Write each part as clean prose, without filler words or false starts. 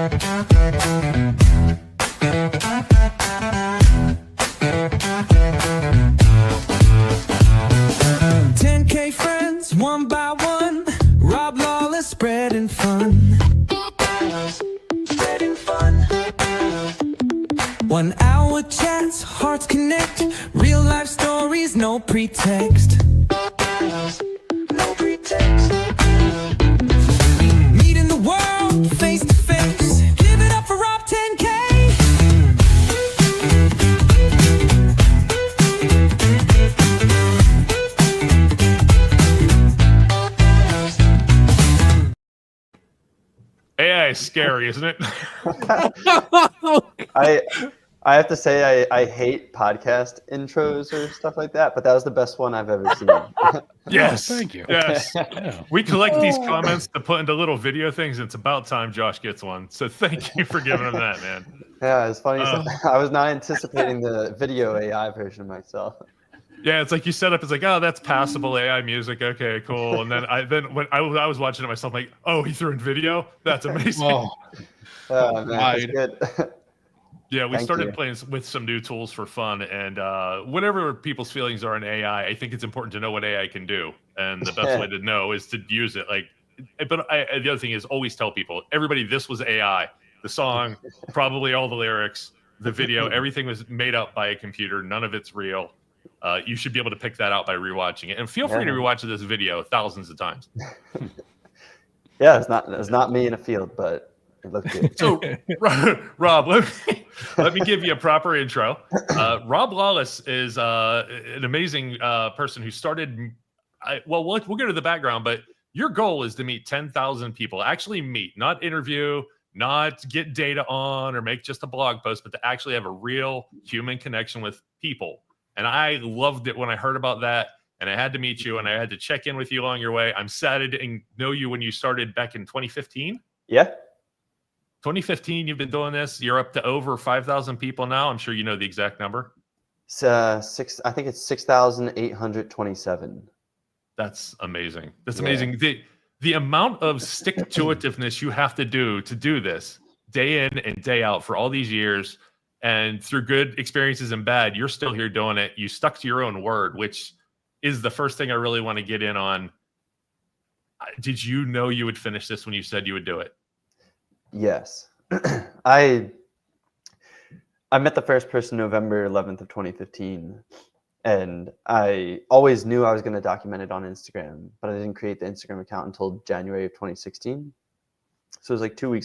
$10K friends, one by one. Rob Lawless, spreading fun. Spreading fun. 1 hour chats, hearts connect. Real life stories, no pretext. No pretext. Meeting the world face to face. Give it up for Rob 10K. AI is scary, isn't it? I have to say I hate podcast intros or stuff like that, but that was the best one I've ever seen. Yes. Thank you. Yes. Yeah. We collect these comments to put into little video things. It's about time Josh gets one. So thank you for giving him that, man. Yeah, it's funny. I was not anticipating the video AI version myself. Yeah, it's like you set up. It's like, oh, that's passable AI music. Okay, cool. And then when I was watching it myself, I'm like, oh, he threw in video. That's amazing. Oh man, that's good. Yeah, we Thank started you. playing with some new tools for fun, and whatever people's feelings are in AI, I think it's important to know what AI can do, and the best way to know is to use it. Like, but the other thing is always tell people, everybody, this was AI. The song, probably all the lyrics, the video, everything was made up by a computer. None of it's real. You should be able to pick that out by rewatching it, and feel free to rewatch this video thousands of times. Yeah, it's not me in a field, but it looked good. So, Rob, let me give you a proper intro. Rob Lawless is an amazing person who started. We'll get to the background, but your goal is to meet 10,000 people. Actually meet, not interview, not get data on or make just a blog post, but to actually have a real human connection with people. And I loved it when I heard about that, and I had to meet you, and I had to check in with you along your way. I'm sad I didn't know you when you started back in 2015. Yeah. 2015, you've been doing this. You're up to over 5,000 people now. I'm sure you know the exact number. I think it's 6,827. That's amazing. That's amazing. The amount of stick-to-itiveness you have to do this day in and day out for all these years, and through good experiences and bad, you're still here doing it. You stuck to your own word, which is the first thing I really want to get in on. Did you know you would finish this when you said you would do it? Yes. I met the first person November 11th of 2015, and I always knew I was going to document it on Instagram, but I didn't create the Instagram account until January of 2016. So it was like 2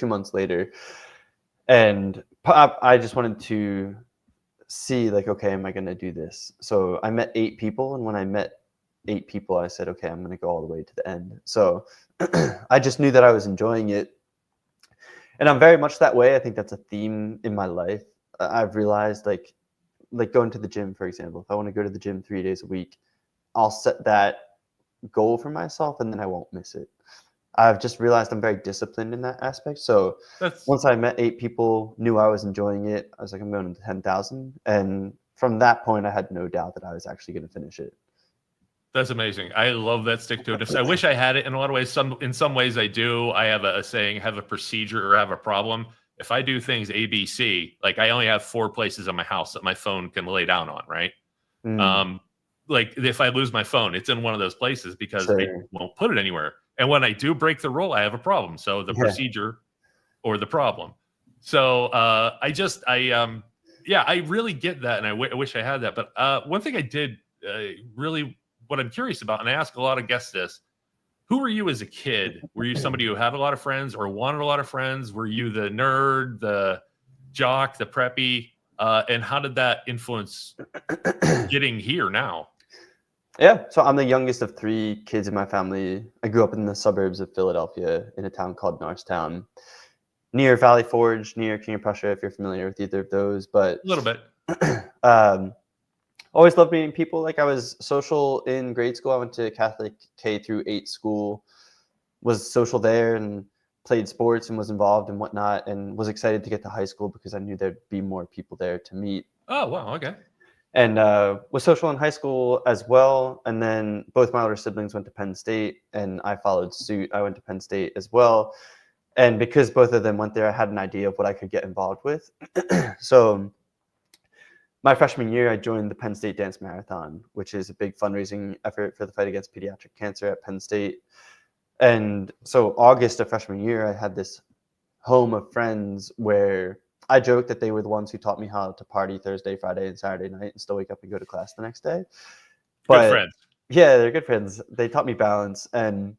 months later. And I just wanted to see, like, okay, am I going to do this? So I met 8 people. And when I met 8 people, I said, okay, I'm going to go all the way to the end. So I just knew that I was enjoying it. And I'm very much that way. I think that's a theme in my life. I've realized, like going to the gym, for example, if I want to go to the gym 3 days a week, I'll set that goal for myself and then I won't miss it. I've just realized I'm very disciplined in that aspect. So once I met 8 people, knew I was enjoying it, I was like, I'm going to 10,000. And from that point, I had no doubt that I was actually going to finish it. That's amazing. I love that stick-to-itiveness. I wish I had it in a lot of ways. In some ways I do. I have a saying, have a procedure or have a problem. If I do things A, B, C, like I only have 4 places on my house that my phone can lay down on, right? Like if I lose my phone, it's in one of those places because I won't put it anywhere. And when I do break the rule, I have a problem. So the procedure or the problem. So I really get that. And I wish I had that. But one thing I did really, what I'm curious about, and I ask a lot of guests this, who were you as a kid? Were you somebody who had a lot of friends or wanted a lot of friends? Were you the nerd, the jock, the preppy? And how did that influence getting here now? Yeah, so I'm the youngest of 3 kids in my family. I grew up in the suburbs of Philadelphia in a town called Norristown, near Valley Forge, near King of Prussia, if you're familiar with either of those. But A little bit. Always loved meeting people. Like I was social in grade school. I went to Catholic K through 8 school, was social there and played sports and was involved and whatnot, and was excited to get to high school because I knew there'd be more people there to meet. Oh, wow. Okay. And was social in high school as well. And then both my older siblings went to Penn State and I followed suit. I went to Penn State as well. And because both of them went there, I had an idea of what I could get involved with. So my freshman year, I joined the Penn State Dance Marathon, which is a big fundraising effort for the fight against pediatric cancer at Penn State. And so August of freshman year, I had this home of friends where I joked that they were the ones who taught me how to party Thursday, Friday, and Saturday night and still wake up and go to class the next day. But Good friends. yeah, they're good friends. They taught me balance, and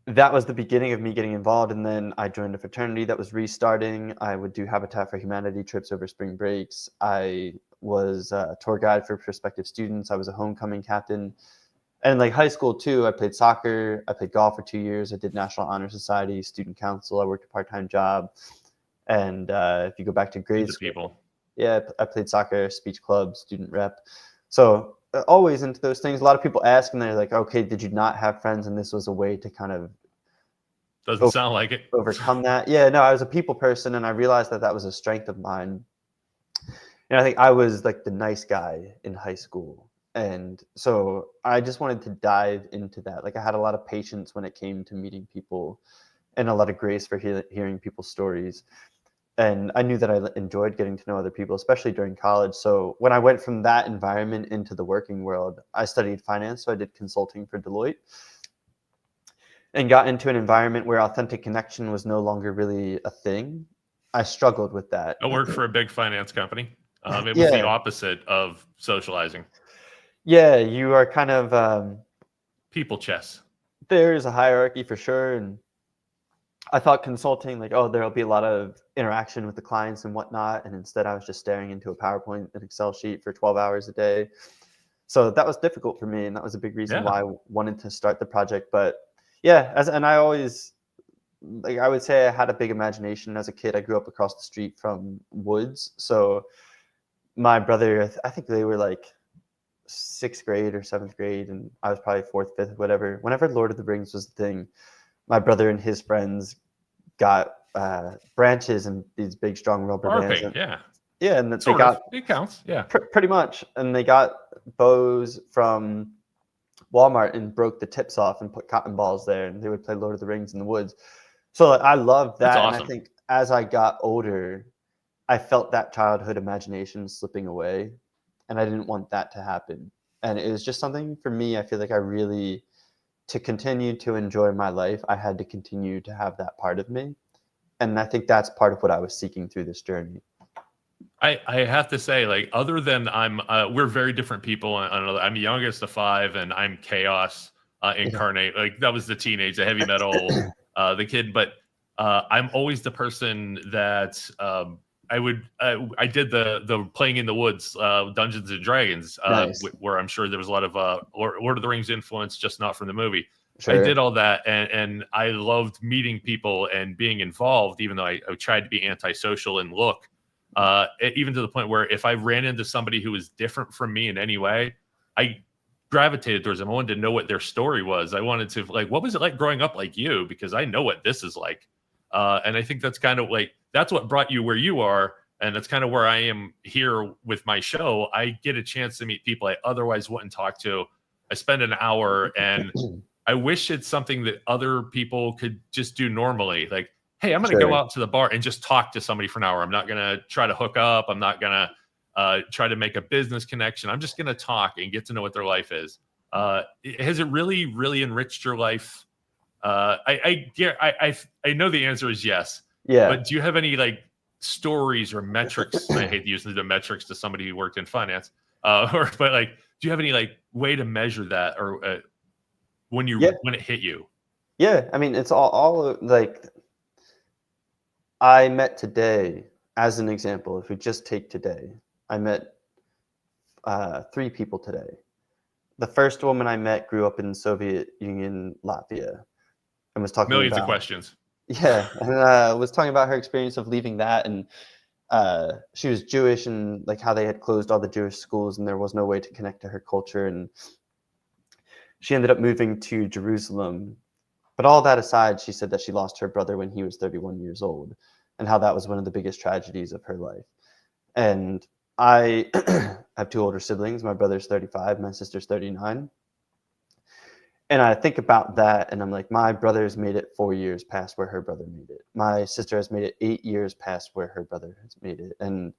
that was the beginning of me getting involved. And then I joined a fraternity that was restarting. I would do Habitat for Humanity trips over spring breaks. I was a tour guide for prospective students. I was a homecoming captain. And like high school too, I played soccer. I played golf for 2 years. I did National Honor Society, student council. I worked a part-time job. And if you go back to grade school, People. yeah, I played soccer, speech club, student rep. So always into those things. A lot of people ask, and they're like, "Okay, did you not have friends?" And this was a way to kind of Doesn't sound like it. overcome that. Yeah, no, I was a people person, and I realized that that was a strength of mine. And I think I was like the nice guy in high school. And so I just wanted to dive into that. Like I had a lot of patience when it came to meeting people and a lot of grace for hearing people's stories. And I knew that I enjoyed getting to know other people, especially during college. So when I went from that environment into the working world, I studied finance. So I did consulting for Deloitte and got into an environment where authentic connection was no longer really a thing. I struggled with that. I worked for a big finance company. It was the Yeah. opposite of socializing. Yeah, you are kind of People chess. there's a hierarchy for sure. And I thought consulting, like, oh, there'll be a lot of interaction with the clients and whatnot. And instead, I was just staring into a PowerPoint and Excel sheet for 12 hours a day. So that was difficult for me. And that was a big reason why I wanted to start the project. But yeah, and I always, like, I would say I had a big imagination as a kid. I grew up across the street from woods. So my brother, I think they were like 6th grade or 7th grade, and I was probably 4th, 5th, whatever. Whenever Lord of the Rings was the thing, my brother and his friends got branches and these big, strong rubber bands. And, yeah, and they got it counts. Yeah, pretty much. And they got bows from Walmart and broke the tips off and put cotton balls there, and they would play Lord of the Rings in the woods. So like, I loved that. That's awesome. And I think as I got older, I felt that childhood imagination slipping away, and I didn't want that to happen. And it was just something for me, I feel like I really, to continue to enjoy my life, I had to continue to have that part of me. And I think that's part of what I was seeking through this journey. I have to say, like, other than we're very different people. I'm the youngest of 5, and I'm chaos incarnate. Like that was the teenage, the heavy metal, the kid. But I'm always the person that I did the playing in the woods, Dungeons and Dragons, Nice. where I'm sure there was a lot of Lord of the Rings influence, just not from the movie. Sure. I did all that, and I loved meeting people and being involved, even though I tried to be antisocial and look. Even to the point where if I ran into somebody who was different from me in any way, I gravitated towards them. I wanted to know what their story was. I wanted to, like, what was it like growing up like you? Because I know what this is like. And I think that's kind of like, that's what brought you where you are. And that's kind of where I am here with my show. I get a chance to meet people I otherwise wouldn't talk to. I spend an hour, and I wish it's something that other people could just do normally. Like, hey, I'm going to go out to the bar and just talk to somebody for an hour. I'm not going to try to hook up. I'm not going to try to make a business connection. I'm just going to talk and get to know what their life is. Has it really, really enriched your life? I know the answer is yes. Yeah. But do you have any like stories or metrics? I hate using the metrics to somebody who worked in finance. But like, do you have any like way to measure that, or when it hit you? Yeah. I mean, it's all like, I met today, as an example, if we just take today, I met 3 people today. The first woman I met grew up in Soviet Union, Latvia, and was talking Millions about, of questions. Yeah, and was talking about her experience of leaving that, and she was Jewish, and like how they had closed all the Jewish schools, and there was no way to connect to her culture, and she ended up moving to Jerusalem. But all that aside, she said that she lost her brother when he was 31 years old, and how that was one of the biggest tragedies of her life. And I have 2 older siblings. My brother's 35, my sister's 39. And I think about that and I'm like, my brother's made it 4 years past where her brother made it. My sister has made it 8 years past where her brother has made it. And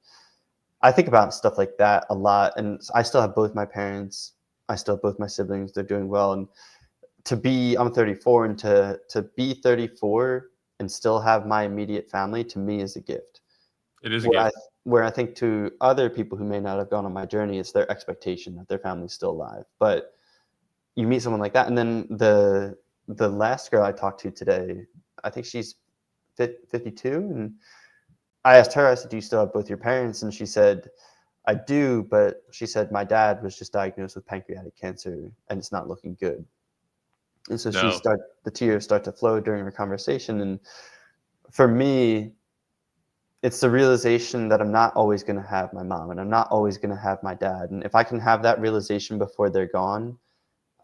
I think about stuff like that a lot. And I still have both my parents. I still have both my siblings. They're doing well. And I'm 34, and to be 34 and still have my immediate family, to me, is a gift. It is a Where I gift. where I think to other people who may not have gone on my journey, it's their expectation that their family's still alive. But you meet someone like that, and then the last girl I talked to today, I think she's 52, and I asked her, I said, "Do you still have both your parents?" And she said, "I do," but she said my dad was just diagnosed with pancreatic cancer, and it's not looking good. And so No. the tears start to flow during our conversation, and for me, it's the realization that I'm not always going to have my mom, and I'm not always going to have my dad. And if I can have that realization before they're gone,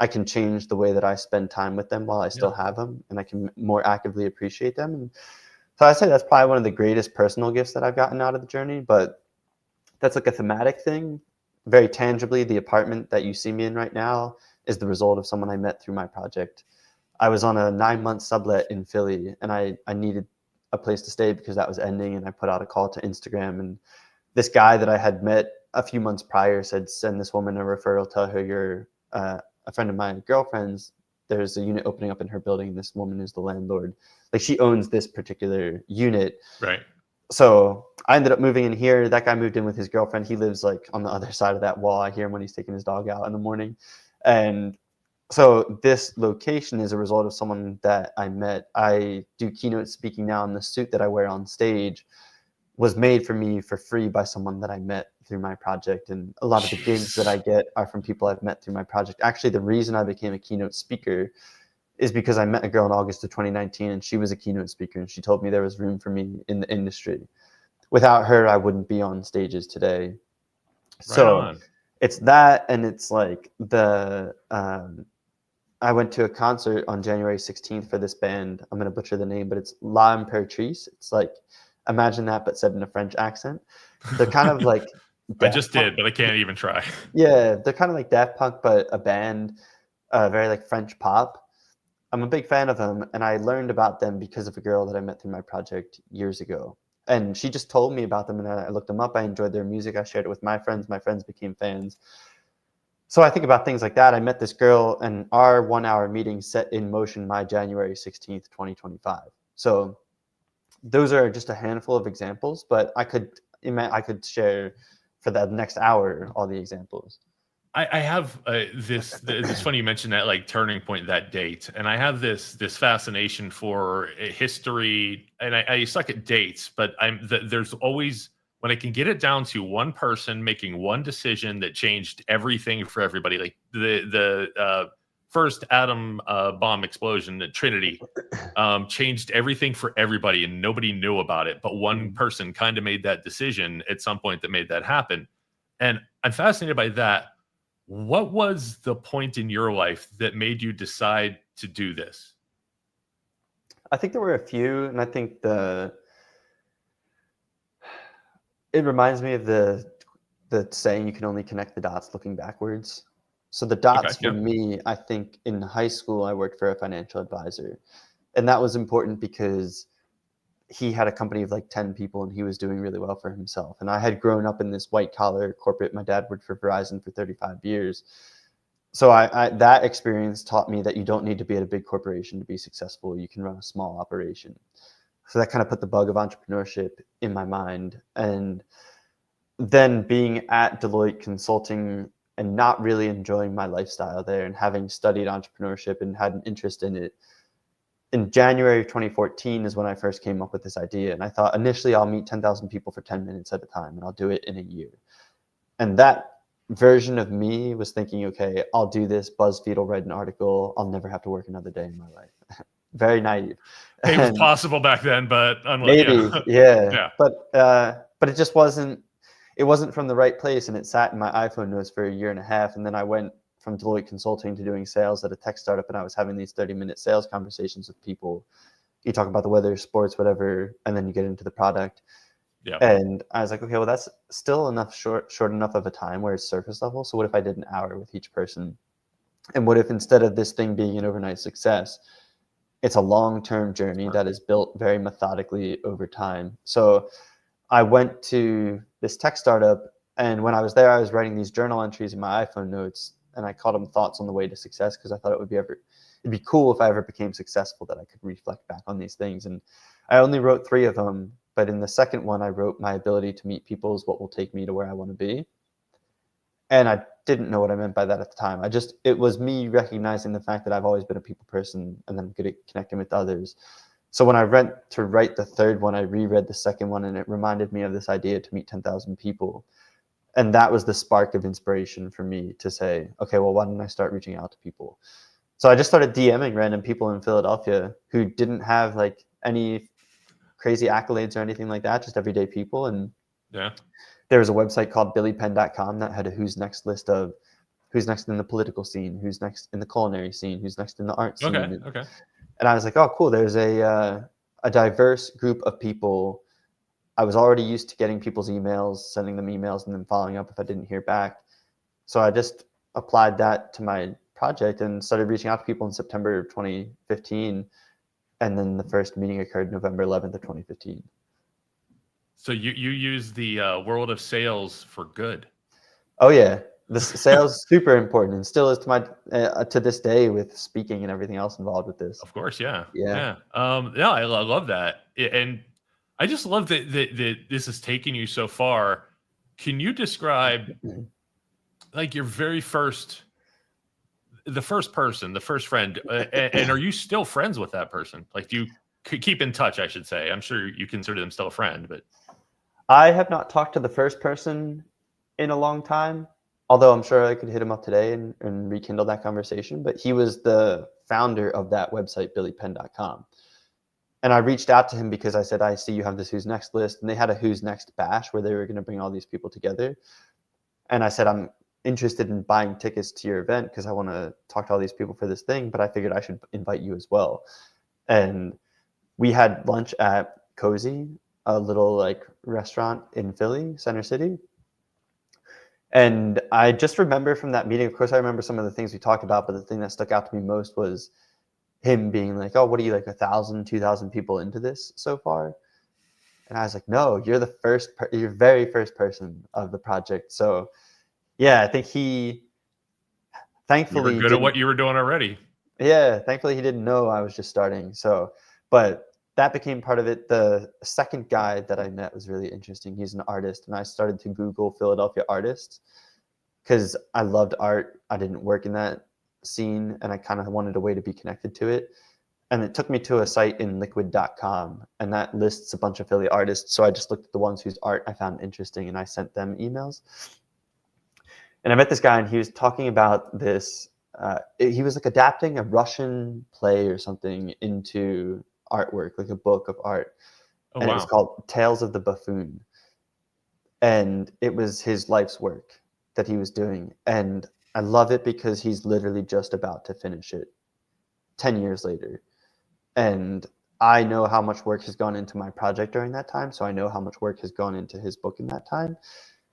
I can change the way that I spend time with them while I still Yeah. have them, and I can more actively appreciate them. And so I say that's probably one of the greatest personal gifts that I've gotten out of the journey. But that's like a thematic thing. Very tangibly, the apartment that you see me in right now is the result of someone I met through my project. I was on a 9-month sublet in Philly, and I needed a place to stay because that was ending. And I put out a call to Instagram, and this guy that I had met a few months prior said, "Send this woman a referral. Tell her you're a friend of my girlfriend's. There's a unit opening up in her building. This woman is the landlord. Like, she owns this particular unit." Right. So I ended up moving in here. That guy moved in with his girlfriend. He lives like on the other side of that wall. I hear him when he's taking his dog out in the morning. And so this location is a result of someone that I met. I do keynote speaking now, and the suit that I wear on stage was made for me for free by someone that I met through my project. And a lot of the gigs that I Jeez. get are from people I've met through my project. Actually, the reason I became a keynote speaker is because I met a girl in August of 2019, and she was a keynote speaker, and she told me there was room for me in the industry. Without her, I wouldn't be on stages today. Right So on. it's that, and it's like I went to a concert on January 16th for this band. I'm gonna butcher the name, but it's La Imperatrice. It's like, imagine that, but said in a French accent. They're kind of like I Daft just Punk. did, but I can't even try. Yeah, they're kind of like Daft Punk, but a band, very like French pop. I'm a big fan of them, and I learned about them because of a girl that I met through my project years ago. And she just told me about them, and I looked them up. I enjoyed their music. I shared it with my friends. My friends became fans. So I think about things like that. I met this girl, and our 1 hour meeting set in motion my January 16th, 2025. So those are just a handful of examples, but I could share for the next hour all the examples. I have this funny you mentioned that, like, turning point, that date, and I have this fascination for history, and I suck at dates, but there's always, when I can get it down to one person making one decision that changed everything for everybody, like the first atom bomb explosion at Trinity, changed everything for everybody, and nobody knew about it, but one Mm. person kind of made that decision at some point that made that happen, and I'm fascinated by that. What was the point in your life that made you decide to do this? I think there were a few, and I think it reminds me of the saying, you can only connect the dots looking backwards. So the Okay, dots for yeah. me, I think in high school, I worked for a financial advisor. And that was important because he had a company of like 10 people, and he was doing really well for himself. And I had grown up in this white collar corporate. My dad worked for Verizon for 35 years. So that experience taught me that you don't need to be at a big corporation to be successful. You can run a small operation. So that kind of put the bug of entrepreneurship in my mind. And then being at Deloitte Consulting and not really enjoying my lifestyle there, and having studied entrepreneurship and had an interest in it, in January of 2014 is when I first came up with this idea. And I thought, initially I'll meet 10,000 people for 10 minutes at a time, and I'll do it in a year. And that version of me was thinking, okay, I'll do this. BuzzFeed will write an article. I'll never have to work another day in my life. Very naive. Hey, it was And possible back then, but maybe, yeah. yeah. Yeah. But it just wasn't from the right place, and it sat in my iPhone notes for a year and a half. And then I went from Deloitte Consulting to doing sales at a tech startup, and I was having these 30-minute sales conversations with people. You talk about the weather, sports, whatever, and then you get into the product. Yeah. And I was like, okay, well, that's still short enough of a time where it's surface level. So what if I did an hour with each person? And what if instead of this thing being an overnight success, it's a long-term journey that is built very methodically over time? So I went to this tech startup, and when I was there, I was writing these journal entries in my iPhone notes, and I called them thoughts on the way to success, because I thought it'd be cool if I ever became successful that I could reflect back on these things. And I only wrote 3 of them, but in the second one, I wrote my ability to meet people is what will take me to where I want to be. And I didn't know what I meant by that at the time. It was me recognizing the fact that I've always been a people person, and I'm good at connecting with others. So when I went to write the third one, I reread the second one, and it reminded me of this idea to meet 10,000 people. And that was the spark of inspiration for me to say, okay, well, why don't I start reaching out to people? So I just started DMing random people in Philadelphia who didn't have like any crazy accolades or anything like that, just everyday people. And Yeah. there was a website called billypenn.com that had a who's next list of who's next in the political scene, who's next in the culinary scene, who's next in the art scene. Okay. And I was like, oh, cool. There's a diverse group of people. I was already used to getting people's emails, sending them emails, and then following up if I didn't hear back. So I just applied that to my project and started reaching out to people in September of 2015. And then the first meeting occurred November 11th of 2015. So you use the world of sales for good. Oh yeah, the sales is super important, and still is to my to this day with speaking and everything else involved with this. Of course, yeah. Yeah. Yeah, I love that, and I just love that this is taking you so far. Can you describe like your very first, the first person, the first friend, and are you still friends with that person? Like, do you keep in touch? I should say. I'm sure you consider them still a friend, but I have not talked to the first person in a long time, although I'm sure I could hit him up today and rekindle that conversation. But he was the founder of that website, billypenn.com. And I reached out to him because I said, I see you have this Who's Next list. And they had a Who's Next bash where they were going to bring all these people together. And I said, I'm interested in buying tickets to your event because I want to talk to all these people for this thing, but I figured I should invite you as well. And we had lunch at Cozy, a little like restaurant in Philly, Center City. And I just remember from that meeting, of course, I remember some of the things we talked about, but the thing that stuck out to me most was him being like, oh, what are you, like 1,000, 2,000 people into this so far? And I was like, no, you're you're very first person of the project. So yeah, I think you thankfully were good at what you were doing already. Yeah, thankfully he didn't know I was just starting. So, but that became part of it. The second guy that I met was really interesting. He's an artist, and I started to Google Philadelphia artists because I loved art. I didn't work in that scene, and I kind of wanted a way to be connected to it. And it took me to a site in liquid.com, and that lists a bunch of Philly artists. So I just looked at the ones whose art I found interesting, and I sent them emails. And I met this guy, and he was talking about this. He was like adapting a Russian play or something into artwork, like a book of art. Oh, And wow. it was called Tales of the Buffoon. And it was his life's work that he was doing. And I love it because he's literally just about to finish it 10 years later. And I know how much work has gone into my project during that time. So I know how much work has gone into his book in that time.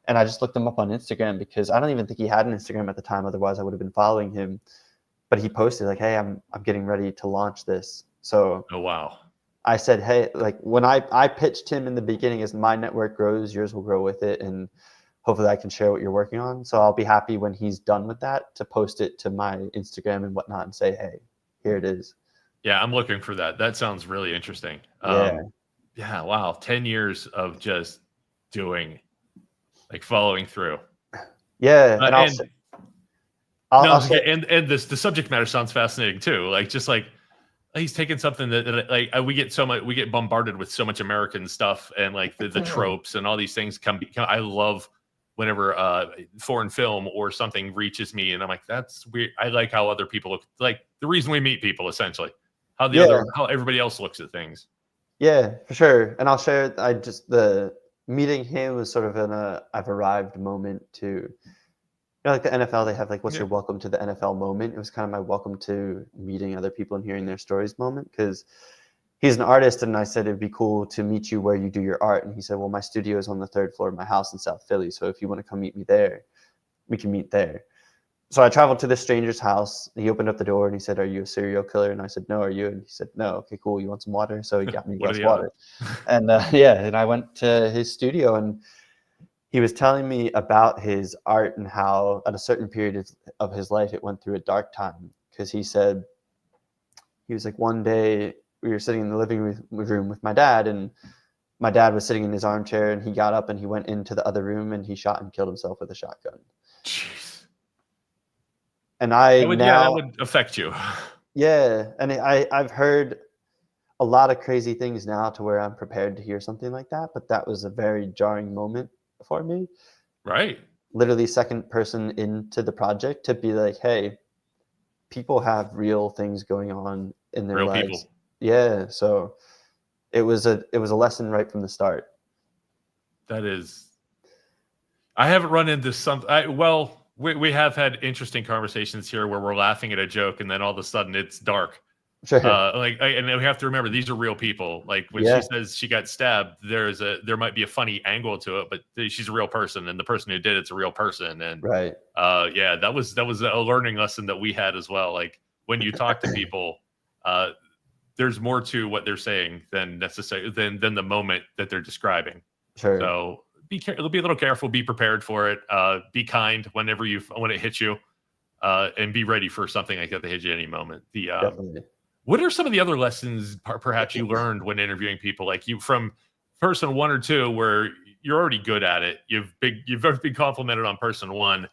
And I just looked him up on Instagram because I don't even think he had an Instagram at the time. Otherwise, I would have been following him. But he posted like, hey, I'm getting ready to launch this. So Oh, wow. I said, hey, like when I pitched him in the beginning as my network grows, yours will grow with it. And hopefully I can share what you're working on. So I'll be happy when he's done with that to post it to my Instagram and whatnot and say, hey, here it is. Yeah, I'm looking for that. That sounds really interesting. Yeah. Yeah, wow. 10 years of just doing, like following through. Yeah. And and this the subject matter sounds fascinating too. Like just like he's taking something that like we get bombarded with so much American stuff and like the tropes and all these things come. I love whenever foreign film or something reaches me and I'm like, that's weird. I like how other people look, like the reason we meet people, essentially how how everybody else looks at things. Yeah, for sure. And I'll share, the meeting him was sort of I've arrived moment to, like the NFL, they have like, what's your welcome to the NFL moment? It was kind of my welcome to meeting other people and hearing their stories moment, because he's an artist. And I said, it'd be cool to meet you where you do your art. And he said, well, my studio is on the 3rd floor of my house in South Philly. So if you want to come meet me there, we can meet there. So I traveled to this stranger's house. He opened up the door and he said, "Are you a serial killer?" And I said, "No, are you?" And he said, "No." "Okay, cool. You want some water?" So he got me a What are glass of the odds? water. And yeah, and I went to his studio, and he was telling me about his art and how at a certain period of his life it went through a dark time. Because he said, he was like, one day we were sitting in the living room with my dad, and my dad was sitting in his armchair, and he got up and he went into the other room and he shot and killed himself with a shotgun. Jeez. And I That now, would affect you. yeah, and I've heard a lot of crazy things now to where I'm prepared to hear something like that, but that was a very jarring moment for me. Right. Literally second person into the project to be like, hey, people have real things going on in their Real lives. people. Yeah, so it was a lesson right from the start. That is, I haven't run into well, we have had interesting conversations here where we're laughing at a joke and then all of a sudden it's dark. Sure. And we have to remember these are real people. Like when she Yeah, says she got stabbed, there might be a funny angle to it, but she's a real person, and the person who did it's a real person. And right. yeah, that was a learning lesson that we had as well. Like when you talk to people, uh, there's more to what they're saying than necessary than the moment that they're describing. Sure. So be a little careful, be prepared for it. Be kind when it hits you, and be ready for something like that to hit you any moment. Definitely. What are some of the other lessons perhaps you learned when interviewing people, like you from person one or two, where you're already good at it? You've been complimented on person one.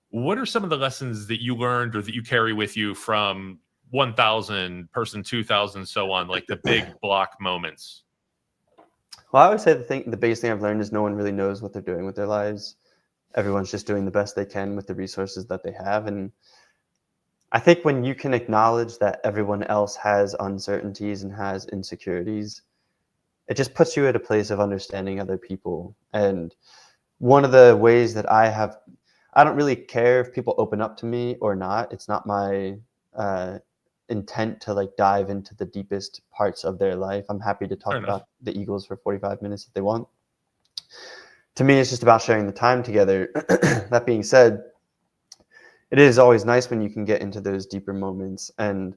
What are some of the lessons that you learned or that you carry with you from 1,000, person 2,000, so on, like the big block moments? Well, I always say the biggest thing I've learned is no one really knows what they're doing with their lives. Everyone's just doing the best they can with the resources that they have. And I think when you can acknowledge that everyone else has uncertainties and has insecurities, it just puts you at a place of understanding other people. And one of the ways that I don't really care if people open up to me or not. It's not my intent to like dive into the deepest parts of their life. I'm happy to Fair talk enough. about the Eagles for 45 minutes if they want. To me, it's just about sharing the time together. That being said, it is always nice when you can get into those deeper moments. And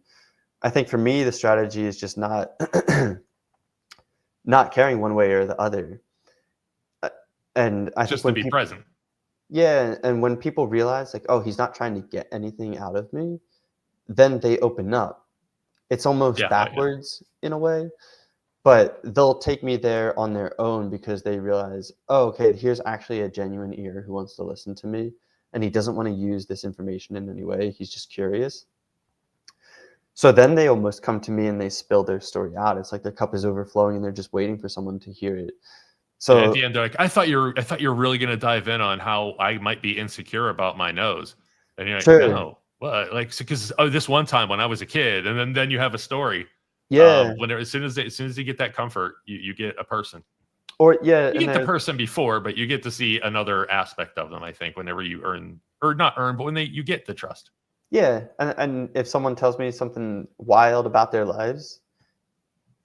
I think for me, the strategy is just not not caring one way or the other. Uh, And I think Just to when be people, present. yeah, and when people realize like, oh, he's not trying to get anything out of me, then they open up. It's almost Yeah. backwards in a way, but they'll take me there on their own because they realize, oh, okay, here's actually a genuine ear who wants to listen to me, and he doesn't want to use this information in any way. He's just curious. So then they almost come to me and they spill their story out. It's like their cup is overflowing and they're just waiting for someone to hear it. And at So the end, they're like, I thought you were really going to dive in on how I might be insecure about my nose. And you're like, sure, no, well, like, because this one time when I was a kid, and then you have a story. yeah, As soon as you get that comfort, you get a person. or yeah, You and get the there's person before, but you get to see another aspect of them. I think whenever you earn or not earn, but when you get the trust. yeah, and if someone tells me something wild about their lives,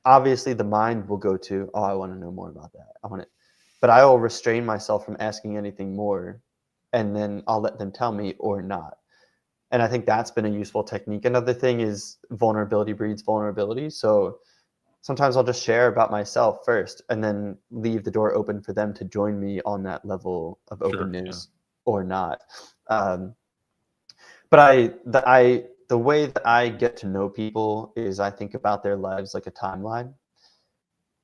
obviously the mind will go to, oh, I want to know more about that. I want it, but I will restrain myself from asking anything more, and then I'll let them tell me or not. And I think that's been a useful technique. Another thing is vulnerability breeds vulnerability. So sometimes I'll just share about myself first and then leave the door open for them to join me on that level of Sure. Yeah. openness or not. Um, but the way that I get to know people is I think about their lives like a timeline,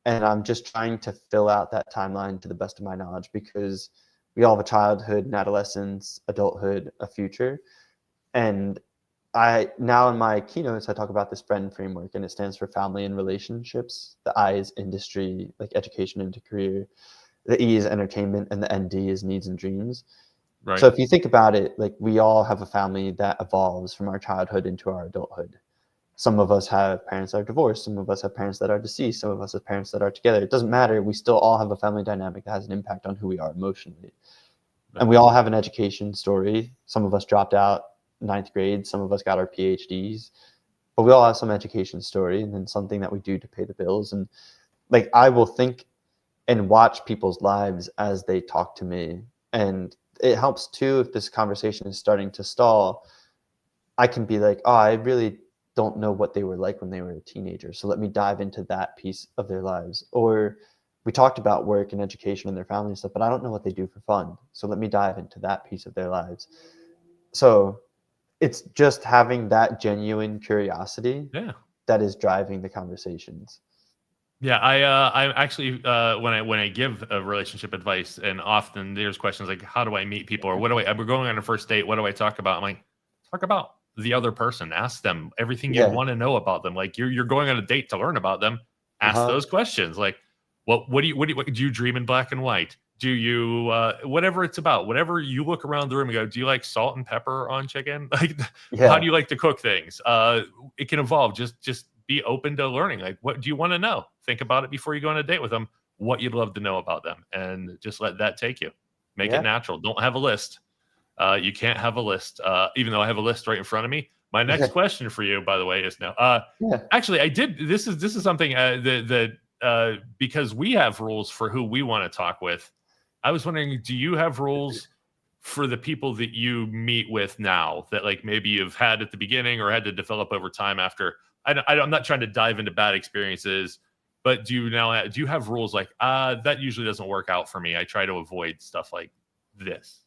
and I'm just trying to fill out that timeline to the best of my knowledge because we all have a childhood, an adolescence, adulthood, a future, and I now in my keynotes I talk about this friend framework, and it stands for family and relationships. The I is industry, like education into career. The E is entertainment, and the ND is needs and dreams. Right. So if you think about it, like we all have a family that evolves from our childhood into our adulthood. Some of us have parents that are divorced. Some of us have parents that are deceased. Some of us have parents that are together. It doesn't matter. We still all have a family dynamic that has an impact on who we are emotionally. And we all have an education story. Some of us dropped out ninth grade. Some of us got our PhDs. But we all have some education story and then something that we do to pay the bills. And like I will think and watch people's lives as they talk to me. And it helps too if this conversation is starting to stall. I can be like, oh, I really don't know what they were like when they were a teenager, so let me dive into that piece of their lives. Or we talked about work and education and their family and stuff, but I don't know what they do for fun, so let me dive into that piece of their lives. So it's just having that genuine curiosity Yeah. that is driving the conversations. Yeah, I actually when I give a relationship advice, and often there's questions like, how do I meet people, or we're going on a first date, what do I talk about? I'm like, talk about the other person, ask them everything you Yeah. want to know about them. Like you're going on a date to learn about them, ask Uh-huh. those questions. Like, what do you dream in black and white? Do you whatever it's about, whatever you look around the room and go, do you like salt and pepper on chicken? Like, how do Yeah. you like to cook things? It can evolve. Just be open to learning. Like, what do you want to know? Think about it before you go on a date with them, what you'd love to know about them, and just let that take you. Make it Yeah. natural. Don't have a list. You can't have a list, even though I have a list right in front of me. My next question for you, by the way, is now. Yeah. Actually, I did. This is something that because we have rules for who we want to talk with. I was wondering, do you have rules for the people that you meet with now that like maybe you've had at the beginning or had to develop over time after? I'm not trying to dive into bad experiences, but do you have rules like that usually doesn't work out for me? I try to avoid stuff like this.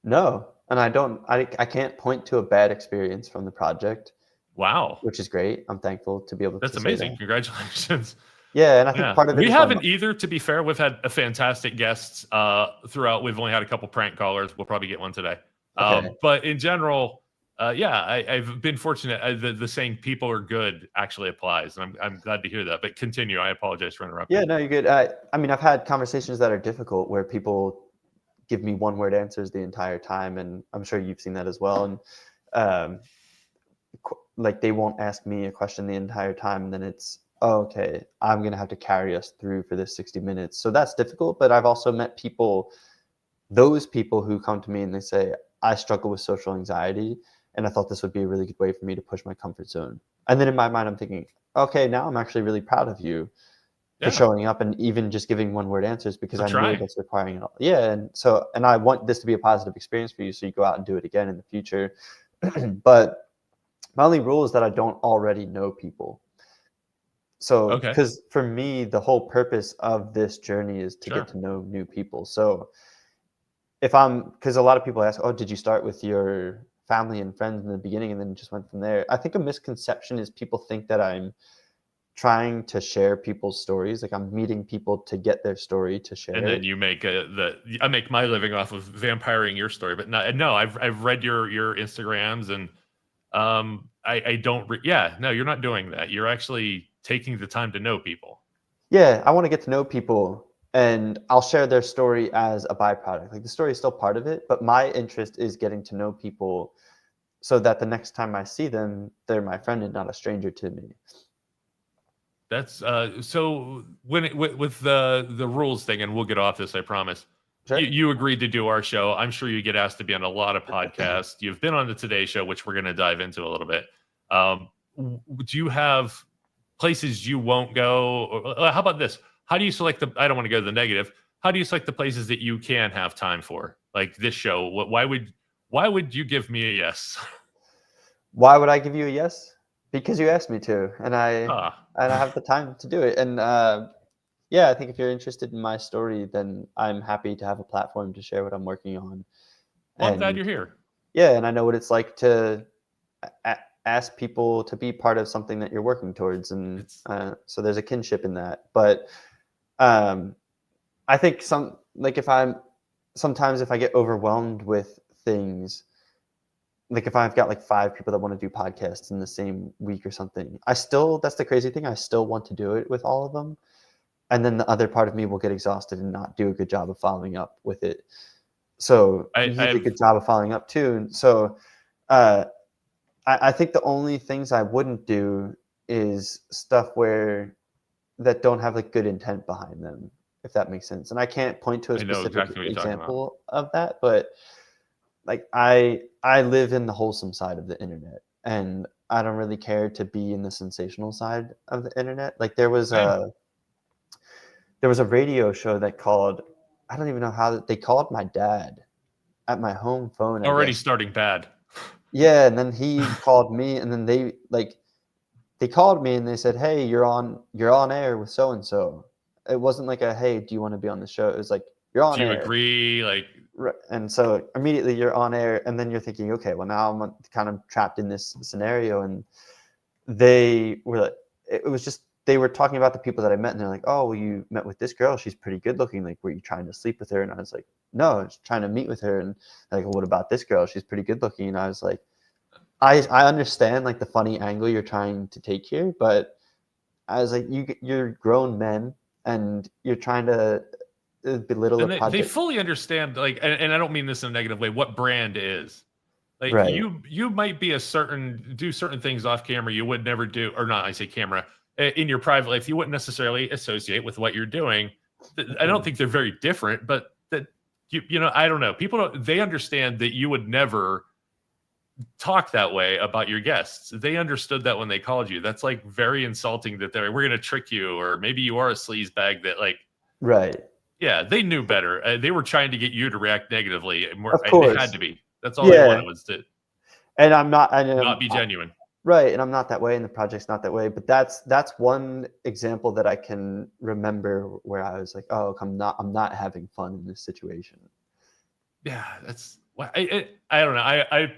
No, and I can't point to a bad experience from the project, Wow, which is great. I'm thankful to be able that's to say amazing! that. Congratulations. Yeah, and I think Yeah, part of it we is my haven't either. To be fair, we've had a fantastic guests throughout. We've only had a couple prank callers. We'll probably get one today. okay. But in general, yeah, I've been fortunate. The saying "people are good" actually applies, and I'm glad to hear that. But continue. I apologize for interrupting. Yeah, no, you're good. I mean, I've had conversations that are difficult where people give me one-word answers the entire time, and I'm sure you've seen that as well. And um, like they won't ask me a question the entire time, and then it's, oh, okay, I'm gonna have to carry us through for this 60 minutes. So that's difficult. But I've also met people, those people who come to me and they say, I struggle with social anxiety, and I thought this would be a really good way for me to push my comfort zone. And then in my mind, I'm thinking, okay, now I'm actually really proud of you for Yeah, showing up and even just giving one-word answers, because for I know trying. that's requiring it all. Yeah, and so, and I want this to be a positive experience for you, so you go out and do it again in the future. But my only rule is that I don't already know people. So, Okay, because for me, the whole purpose of this journey is to get sure. to know new people. So, if I'm, because a lot of people ask, oh, did you start with your family and friends in the beginning and then just went from there? I think a misconception is people think that I'm trying to share people's stories. Like I'm meeting people to get their story to share And then it. you make I make my living off of vampiring your story, but no, I've read your Instagrams, and I don't yeah, no, you're not doing that. You're actually taking the time to know people. Yeah, I want to get to know people, and I'll share their story as a byproduct. Like the story is still part of it, but my interest is getting to know people so that the next time I see them, they're my friend and not a stranger to me. That's so when with the rules thing, and we'll get off this, I promise. Sure. You agreed to do our show. I'm sure you get asked to be on a lot of podcasts. You've been on the Today Show, which we're going to dive into a little bit. Do you have places you won't go? Or, how about this? How do you select the? I don't want to go to the negative. How do you select the places that you can have time for, like this show? Why would you give me a yes? Why would I give you a yes? Because you asked me to, and Ah, I have the time to do it. And yeah, I think if you're interested in my story, then I'm happy to have a platform to share what I'm working on. well, I'm glad And you're here. yeah, and I know what it's like to ask people to be part of something that you're working towards, and It's so there's a kinship in that. But um, I think sometimes if I get overwhelmed with things, like if I've got like 5 people that want to do podcasts in the same week or something, that's the crazy thing. I still want to do it with all of them. And then the other part of me will get exhausted and not do a good job of following up with it. So you did a I've good job of following up too. And so uh, I think the only things I wouldn't do is stuff that don't have like good intent behind them, if that makes sense. And I can't point to a I know specific exactly what you're talking about. example of that, but like I live in the wholesome side of the internet, and I don't really care to be in the sensational side of the internet. Like Same. there was a radio show that called, I don't even know how they called my dad, at my home phone. I Already guess. starting bad. Yeah, and then he called me, and then they called me and they said, "Hey, you're on air with so and so." It wasn't like a, "Hey, do you want to be on the show?" It was like, "You're on Do you air." agree? Like, And so immediately you're on air, and then you're thinking, okay, well now I'm kind of trapped in this scenario. And they were like, it was just, they were talking about the people that I met, and they're like, "Oh, well, you met with this girl, she's pretty good looking, like, were you trying to sleep with her?" And I was like, "No, I was trying to meet with her." And they're like, "Well, what about this girl, she's pretty good looking?" And I was like, I understand like the funny angle you're trying to take here, but I was like, you're grown men, and you're trying to belittle a and they project. fully understand, like, and I don't mean this in a negative way, what brand is. Like, Right. you might be do certain things off camera you would never do, or not, I say camera, in your private life, you wouldn't necessarily associate with what you're doing. I don't think they're very different, but that you know, I don't know. People don't, they understand that you would never talk that way about your guests. They understood that when they called you. That's like very insulting that we're going to trick you, or maybe you are a sleaze bag that, like, Right. yeah, they knew better. They were trying to get you to react negatively. Of They had course. to be. That's all they Yeah. wanted, was to And I'm not, not be genuine. right, and I'm not that way, and the project's not that way. But that's one example that I can remember where I was like, "Oh, I'm not having fun in this situation." Yeah, that's I don't know. I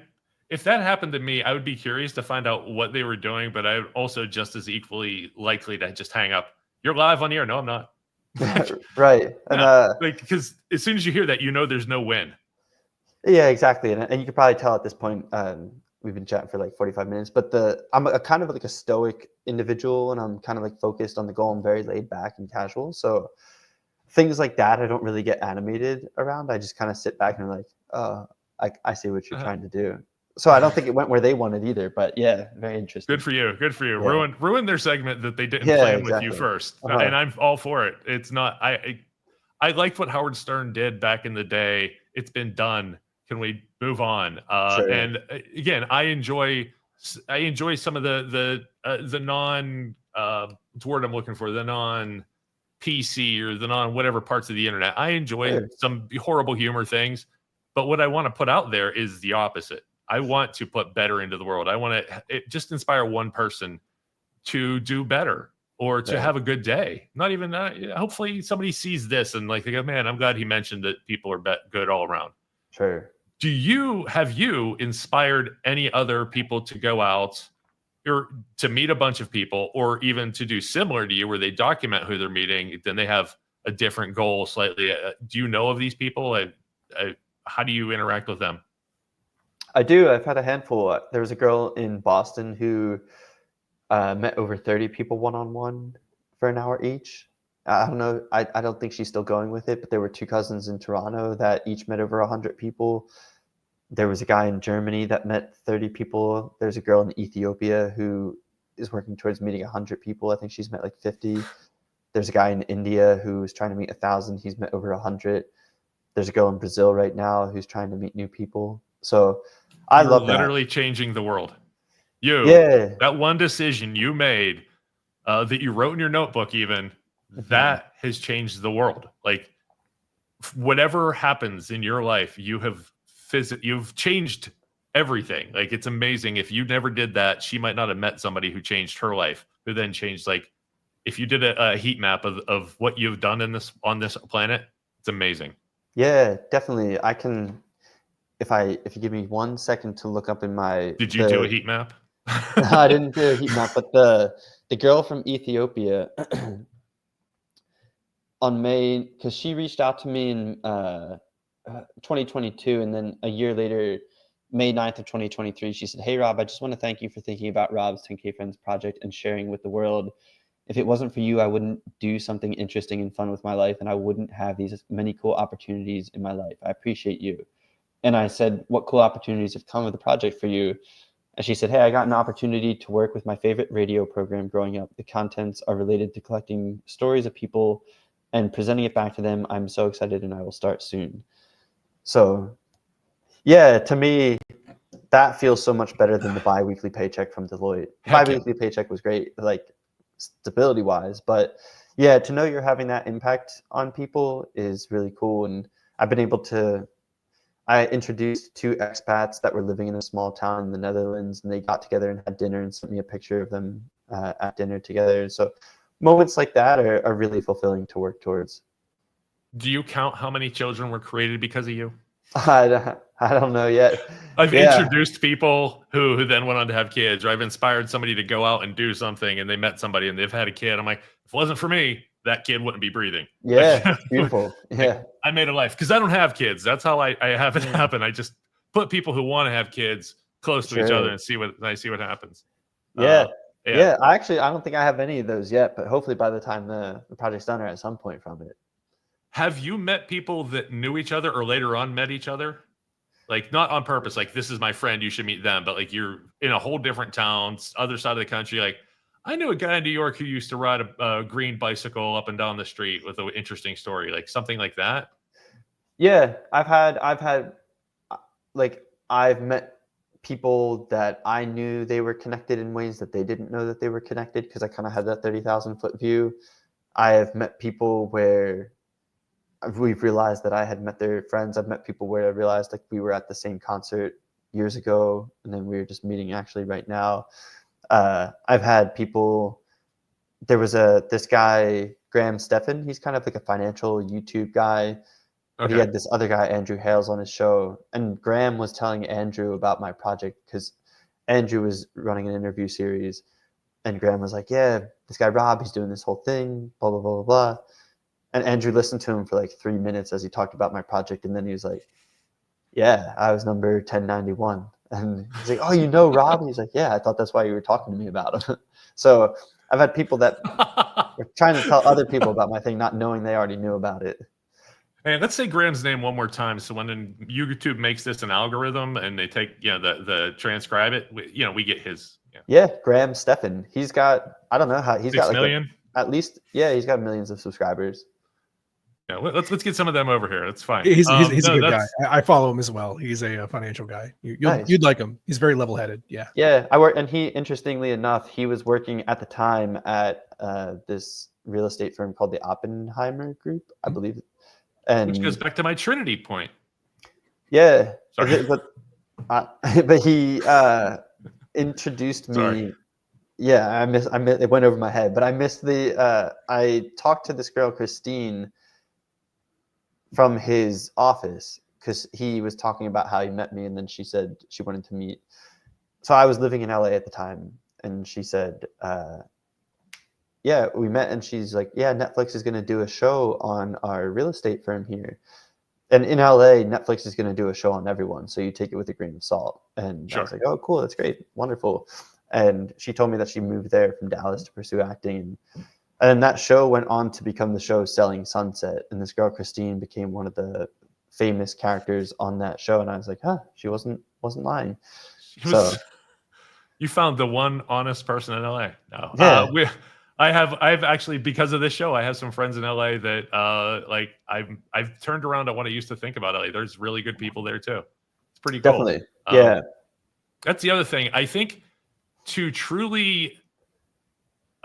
if that happened to me, I would be curious to find out what they were doing, but I would also just as equally likely to just hang up. You're live on the air. No, I'm not. Like, Right, and no, like, because as soon as you hear that, you know there's no win. yeah, exactly, and you could probably tell at this point. We've been chatting for like 45 minutes, but I'm a kind of like a stoic individual, and I'm kind of like focused on the goal. I'm very laid back and casual, so things like that I don't really get animated around. I just kind of sit back and I'm like, "Oh, I see what you're trying to do." So I don't think it went where they wanted either, but yeah, very interesting. Good for you. Good for you. Yeah. Ruin their segment that they didn't Yeah, plan with you exactly. first, Uh-huh. and I'm all for it. It's not. I liked what Howard Stern did back in the day. It's been done. Can we move on? Sure. And again, I enjoy some of the non what's the word I'm looking for, the non PC or the non whatever parts of the internet. I enjoy Sure. some horrible humor things, but what I want to put out there is the opposite. I want to put better into the world. I want to just inspire one person to do better, or to Right. have a good day. Not even hopefully somebody sees this and, like, they go, "Man, I'm glad he mentioned that people are good all around." Sure. Have you inspired any other people to go out or to meet a bunch of people, or even to do similar to you where they document who they're meeting, then they have a different goal slightly? Do you know of these people? How do you interact with them? I do. I've had a handful. There was a girl in Boston who met over 30 people one-on-one for an hour each. I don't know. I don't think she's still going with it, but there were two cousins in Toronto that each met over 100 people. There was a guy in Germany that met 30 people. There's a girl in Ethiopia who is working towards meeting 100 people. I think she's met like 50. There's a guy in India who's trying to meet 1,000. He's met over 100. There's a girl in Brazil right now who's trying to meet new people. So I You're love that. literally changing the world. Yeah. That one decision you made, that you wrote in your notebook, even Mhm. that has changed the world. Like, whatever happens in your life, you've changed everything. Like, it's amazing. If you never did that, she might not have met somebody who changed her life, who then changed, like, if you did a heat map of what you've done on this planet, it's amazing. Yeah, definitely. I can, if you give me 1 second to look up in my Did you do a heat map? I didn't do a heat map, but the girl from Ethiopia on May, because she reached out to me in 2022, and then a year later, May 9th of 2023, she said, "Hey Rob, I just want to thank you for thinking about Rob's 10K Friends project and sharing with the world. If it wasn't for you, I wouldn't do something interesting and fun with my life, and I wouldn't have these many cool opportunities in my life. I appreciate you." And I said, "What cool opportunities have come with the project for you?" And she said, "Hey, I got an opportunity to work with my favorite radio program growing up. The contents are related to collecting stories of people and presenting it back to them. I'm so excited, and I will start soon." So yeah, to me, that feels so much better than the bi-weekly paycheck from Deloitte. Heck yeah. Bi-weekly paycheck was great, like stability wise, but yeah, to know you're having that impact on people is really cool. And I've been able to, I introduced two expats that were living in a small town in the Netherlands, and they got together and had dinner and sent me a picture of them at dinner together. So moments like that are really fulfilling to work towards. Do you count how many children were created because of you? I don't know yet. I've Yeah. introduced people who then went on to have kids, or I've inspired somebody to go out and do something, and they met somebody and they've had a kid. I'm like, if it wasn't for me, that kid wouldn't be breathing. Yeah, it's beautiful. Yeah. I made a life because I don't have kids. That's how I have it happen. I just put people who want to have kids close to each other and see what happens. Yeah. Yeah. I don't think I have any of those yet, but hopefully by the time the project's done or at some point from it. Have you met people that knew each other or later on met each other? Like, not on purpose, like, this is my friend, you should meet them, but like you're in a whole different town, other side of the country. Like, I knew a guy in New York who used to ride a green bicycle up and down the street with an interesting story, like something like that. Yeah, I've met people that I knew they were connected in ways that they didn't know that they were connected, because I kind of had that 30,000 foot view. I have met people where we've realized that I had met their friends. I've met people where I realized like we were at the same concert years ago, and then we were just meeting actually right now. I've had people. There was this guy, Graham Steffen. He's kind of like a financial YouTube guy. But he had this other guy, Andrew Hales, on his show. And Graham was telling Andrew about my project because Andrew was running an interview series. And Graham was like, yeah, this guy Rob, he's doing this whole thing, blah, blah, blah, blah, blah. And Andrew listened to him for like 3 minutes as he talked about my project. And then he was like, yeah, I was number 1091. And he's like, oh, you know Rob? And he's like, yeah, I thought that's why you were talking to me about him. So I've had people that were trying to tell other people about my thing, not knowing they already knew about it. Hey, let's say Graham's name one more time. So when YouTube makes this an algorithm and they take, the transcribe it, we get his. Yeah, Graham Steffen. He's got, I don't know how, he's 6 got like million? at least, yeah, he's got millions of subscribers. Yeah, let's get some of them over here. That's fine. He's a good guy. I follow him as well. He's a financial guy. You'd like him. He's very level-headed. Yeah. Yeah, and he, interestingly enough, he was working at the time at this real estate firm called the Oppenheimer Group, I believe. And which goes back to my Trinity point. Yeah, sorry, but he introduced me. Sorry. Yeah, I missed. It went over my head, but I missed the. I talked to this girl, Christine, from his office because he was talking about how he met me, and then she said she wanted to meet. So I was living in LA at the time, and she said, yeah, we met, and she's like, yeah, Netflix is going to do a show on our real estate firm here. And in LA, Netflix is going to do a show on everyone. So you take it with a grain of salt. And sure. I was like, oh, cool. That's great. Wonderful. And she told me that she moved there from Dallas to pursue acting. And that show went on to become the show Selling Sunset. And this girl, Christine, became one of the famous characters on that show. And I was like, huh, she wasn't lying. You found the one honest person in LA. No. Yeah. I've actually, because of this show, I have some friends in LA that I've turned around on what I used to think about LA. There's really good people there too. It's pretty cool. Definitely. Yeah. That's the other thing. I think to truly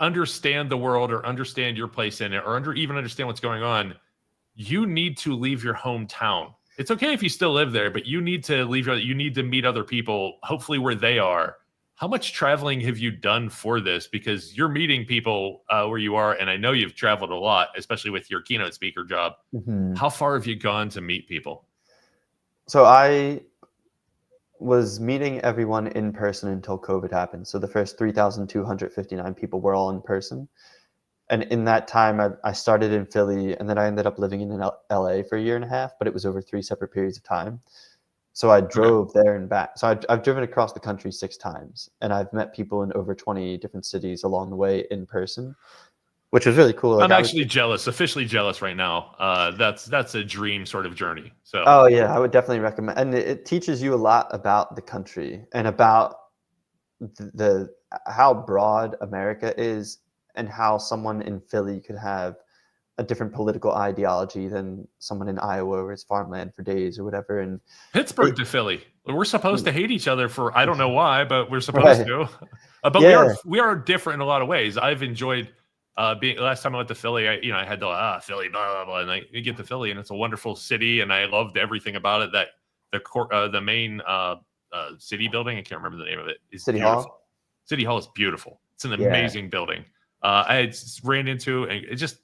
understand the world or understand your place in it or even understand what's going on, you need to leave your hometown. It's okay if you still live there, but you need to you need to meet other people, hopefully where they are. How much traveling have you done for this? Because you're meeting people where you are, and I know you've traveled a lot, especially with your keynote speaker job. Mm-hmm. How far have you gone to meet people? So I was meeting everyone in person until COVID happened. So the first 3,259 people were all in person. And in that time, I started in Philly, and then I ended up living in LA for a year and a half, but it was over 3 separate periods of time. So I drove there and back. So I've driven across the country 6 times, and I've met people in over 20 different cities along the way in person, which was really cool. I'm actually jealous, officially jealous right now. That's a dream sort of journey. So. Oh yeah, I would definitely recommend. And it teaches you a lot about the country and about the how broad America is, and how someone in Philly could have a different political ideology than someone in Iowa where it's farmland for days or whatever. And Pittsburgh to Philly, we're supposed to hate each other for, I don't know why, but we're supposed to. But we are different in a lot of ways. I've enjoyed being, last time I went to Philly, I had to Philly, blah, blah, blah, and I get to Philly, and it's a wonderful city, and I loved everything about it. That the main city building. I can't remember the name of it. Is City beautiful. Hall. City Hall is beautiful. It's an Yeah. amazing building. I had ran into, and it just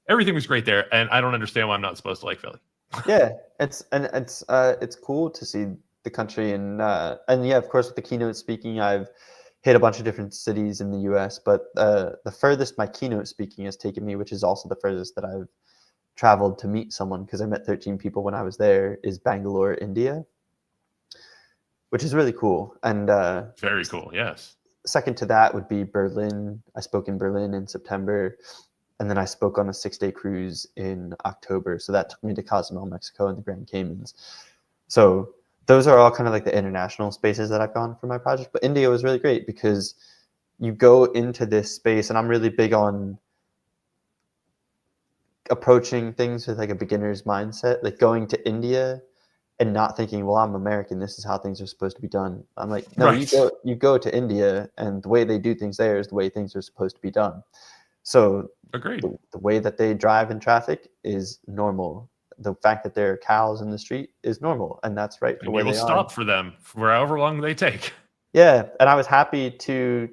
everything was great there. And I don't understand why I'm not supposed to like Philly. Yeah, it's cool to see the country, and yeah, of course, with the keynote speaking, I've hit a bunch of different cities in the U.S., but the furthest my keynote speaking has taken me, which is also the furthest that I've traveled to meet someone, because I met 13 people when I was there, is Bangalore, India, which is really cool. And very cool. Yes. Second to that would be Berlin. I spoke in Berlin in September, and then I spoke on a 6-day cruise in October. So that took me to Cozumel, Mexico, and the Grand Caymans. So those are all kind of like the international spaces that I've gone for my project. But India was really great because you go into this space, and I'm really big on approaching things with like a beginner's mindset, like going to India and not thinking, well, I'm American, this is how things are supposed to be done. I'm like, no, Right. you go to India, and the way they do things there is the way things are supposed to be done. So Agreed. the way that they drive in traffic is normal. The fact that there are cows in the street is normal, and that's right for And where you will they stop are. for them for however long they take. Yeah, and I was happy to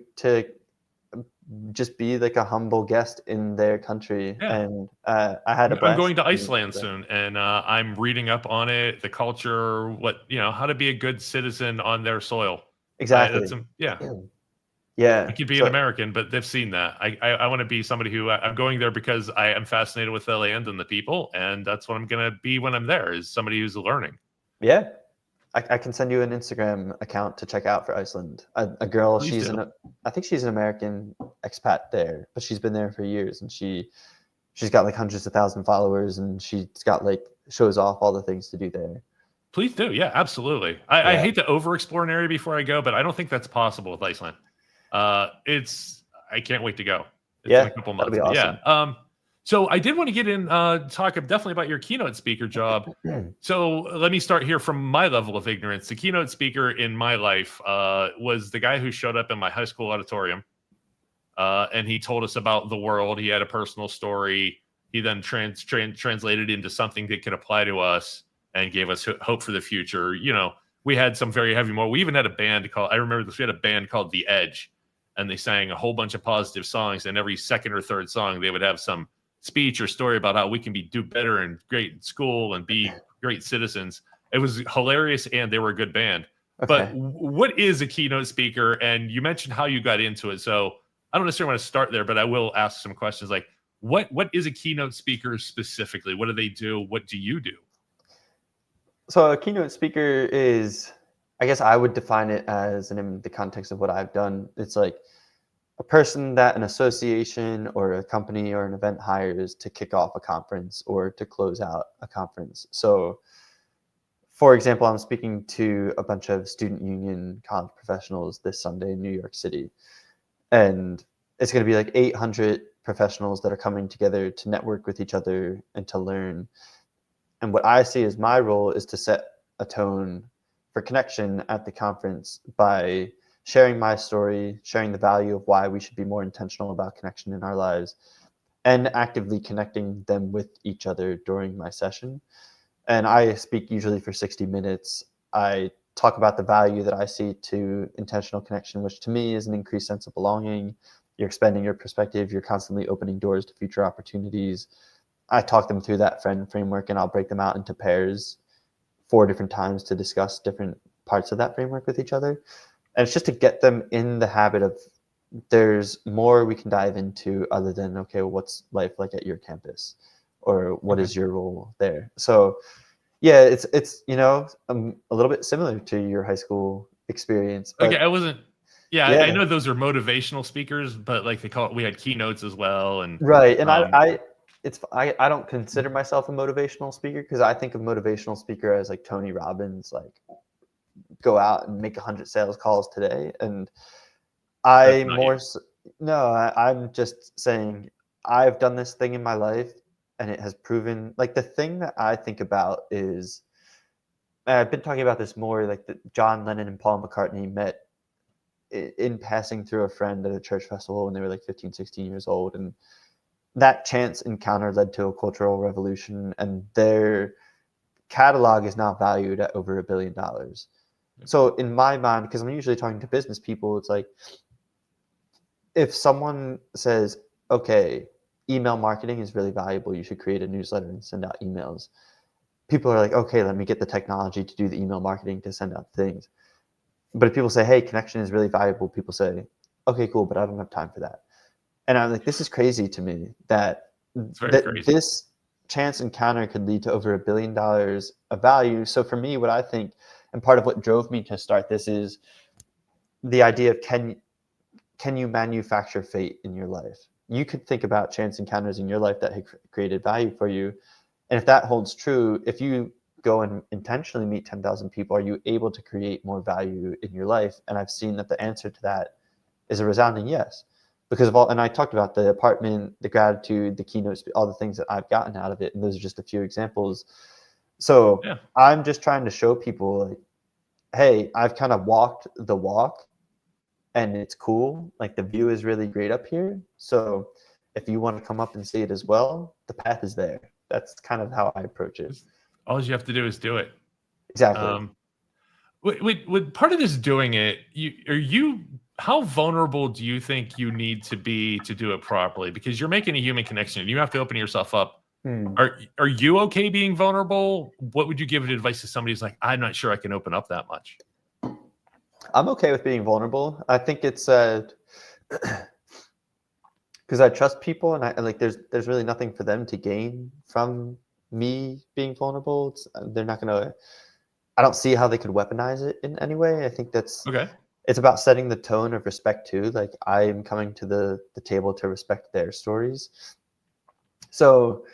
just be like a humble guest in their country. Yeah. And I had a blast. I'm going to Iceland soon, and I'm reading up on it, the culture, how to be a good citizen on their soil. Exactly. Yeah. Yeah. I could be an American, but they've seen that. I want to be somebody who I'm going there because I am fascinated with the land and the people, and that's what I'm going to be when I'm there, is somebody who's learning. Yeah. I can send you an Instagram account to check out for Iceland. A girl, I think she's an American expat there, but she's been there for years, and she's got like hundreds of thousands followers, and she's got like shows off all the things to do there. Please do. Yeah, absolutely. I hate to over-explore an area before I go, but I don't think that's possible with Iceland. I can't wait to go. It's in a couple months. That'll be awesome. Yeah. So I did want to get in, talk definitely about your keynote speaker job. So let me start here from my level of ignorance. The keynote speaker in my life was the guy who showed up in my high school auditorium, and he told us about the world. He had a personal story. He then translated into something that could apply to us and gave us hope for the future. We had some very heavy more. We even had a band called, I remember this, we had a band called The Edge, and they sang a whole bunch of positive songs, and every second or third song they would have some speech or story about how we can do better and great in school and be great citizens. It was hilarious, and they were a good band. Okay. But what is a keynote speaker? And you mentioned how you got into it, so I don't necessarily want to start there, but I will ask some questions like, what is a keynote speaker specifically? What do they do? What do you do? So a keynote speaker is, I guess I would define it as, in the context of what I've done, it's like a person that an association or a company or an event hires to kick off a conference or to close out a conference. So for example, I'm speaking to a bunch of student union college professionals this Sunday in New York City. And it's going to be like 800 professionals that are coming together to network with each other and to learn. And what I see as my role is to set a tone for connection at the conference by sharing my story, sharing the value of why we should be more intentional about connection in our lives, and actively connecting them with each other during my session. And I speak usually for 60 minutes. I talk about the value that I see to intentional connection, which to me is an increased sense of belonging. You're expanding your perspective. You're constantly opening doors to future opportunities. I talk them through that friend framework, and I'll break them out into pairs 4 different times to discuss different parts of that framework with each other. And it's just to get them in the habit of there's more we can dive into other than, okay, what's life like at your campus, or what is your role there? So yeah, it's a little bit similar to your high school experience. But okay, I wasn't. Yeah, I know those are motivational speakers, but like they call it, we had keynotes as well, and right. And I don't consider myself a motivational speaker, because I think of motivational speaker as like Tony Robbins, like go out and make 100 sales calls today. And I'm just saying I've done this thing in my life, and it has proven, like, the thing that I think about is, I've been talking about this more, like John Lennon and Paul McCartney met in passing through a friend at a church festival when they were like 15, 16 years old. And that chance encounter led to a cultural revolution, and their catalog is now valued at over $1 billion. So in my mind, because I'm usually talking to business people, it's like, if someone says, okay, email marketing is really valuable, you should create a newsletter and send out emails. People are like, okay, let me get the technology to do the email marketing to send out things. But if people say, hey, connection is really valuable, people say, okay, cool, but I don't have time for that. And I'm like, this is crazy to me that Crazy. This chance encounter could lead to over $1 billion of value. So for me, what I think, and part of what drove me to start this, is the idea of can you manufacture fate in your life? You could think about chance encounters in your life that have created value for you. And if that holds true, if you go and intentionally meet 10,000 people, are you able to create more value in your life? And I've seen that the answer to that is a resounding yes. Because of all, and I talked about the apartment, the gratitude, the keynotes, all the things that I've gotten out of it. And those are just a few examples. So Yeah. I'm just trying to show people, like, hey, I've kind of walked the walk and it's cool. Like, the view is really great up here. So if you want to come up and see it as well, the path is there. That's kind of how I approach it. All you have to do is do it. Exactly. With part of this doing it, how vulnerable do you think you need to be to do it properly? Because you're making a human connection. You have to open yourself up. Are you okay being vulnerable? What would you give advice to somebody who's like, I'm not sure I can open up that much? I'm okay with being vulnerable. I think it's because I trust people, and I like there's really nothing for them to gain from me being vulnerable. They're not gonna. I don't see how they could weaponize it in any way. I think that's Okay. It's about setting the tone of respect too. Like, I am coming to the table to respect their stories. So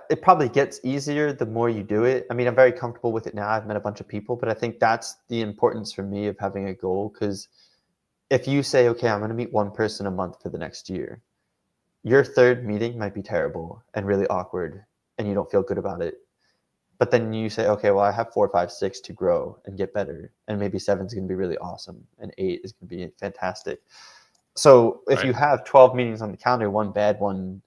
it probably gets easier the more you do it. I mean, I'm very comfortable with it now. I've met a bunch of people, but I think that's the importance for me of having a goal. Because if you say, okay, I'm going to meet one person a month for the next year, your third meeting might be terrible and really awkward, and you don't feel good about it. But then you say, okay, well, I have 4, 5, 6 to grow and get better. And maybe 7 is going to be really awesome. And 8 is going to be fantastic. So if you have 12 meetings on the calendar, one bad one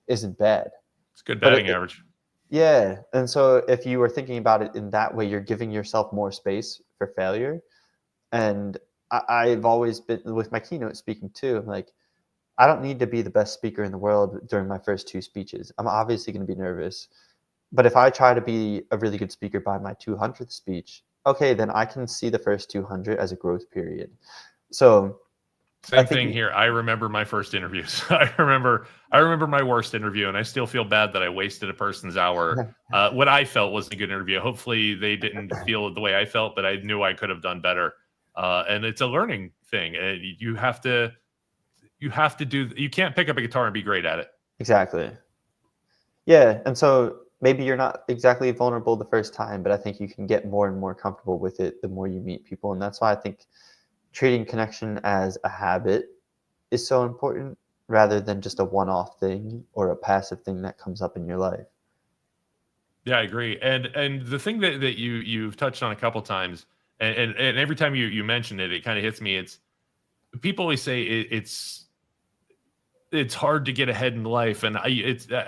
isn't bad. It's good batting average. Yeah. And so if you were thinking about it in that way, you're giving yourself more space for failure. And I've always been, with my keynote speaking too, I'm like, I don't need to be the best speaker in the world during my first 2 speeches. I'm obviously going to be nervous. But if I try to be a really good speaker by my 200th speech, okay, then I can see the first 200 as a growth period. So same thing here. I remember my first interviews. I remember my worst interview, and I still feel bad that I wasted a person's hour. What I felt was a good interview. Hopefully they didn't feel the way I felt, but I knew I could have done better. And it's a learning thing. You can't pick up a guitar and be great at it. Exactly. Yeah. And so maybe you're not exactly vulnerable the first time, but I think you can get more and more comfortable with it the more you meet people. And that's why I think treating connection as a habit is so important, rather than just a one-off thing or a passive thing that comes up in your life. Yeah, I agree. And the thing that you've touched on a couple times, and every time you mention it, it kind of hits me. It's people always say it's hard to get ahead in life. And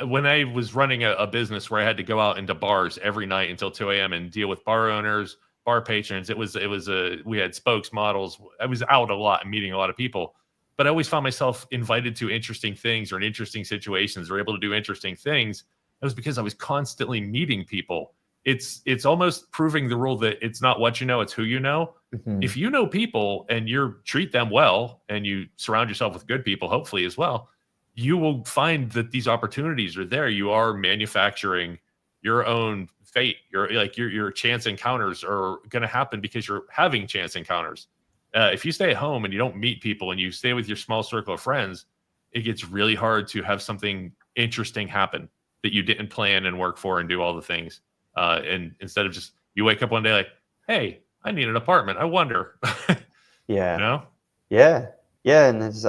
when I was running a business where I had to go out into bars every night until 2 a.m. and deal with bar owners, bar patrons, we had spokesmodels. I was out a lot and meeting a lot of people, but I always found myself invited to interesting things or in interesting situations or able to do interesting things. It was because I was constantly meeting people. It's almost proving the rule that it's not what you know, it's who you know. Mm-hmm. If you know people and you treat them well and you surround yourself with good people, hopefully as well, you will find that these opportunities are there. You are manufacturing your own fate. Your chance encounters are going to happen because you're having chance encounters. If you stay at home and you don't meet people and you stay with your small circle of friends, it gets really hard to have something interesting happen that you didn't plan and work for and do all the things. And instead of just, you wake up one day like, hey, I need an apartment. I wonder. Yeah. You know? Yeah. Yeah. And there's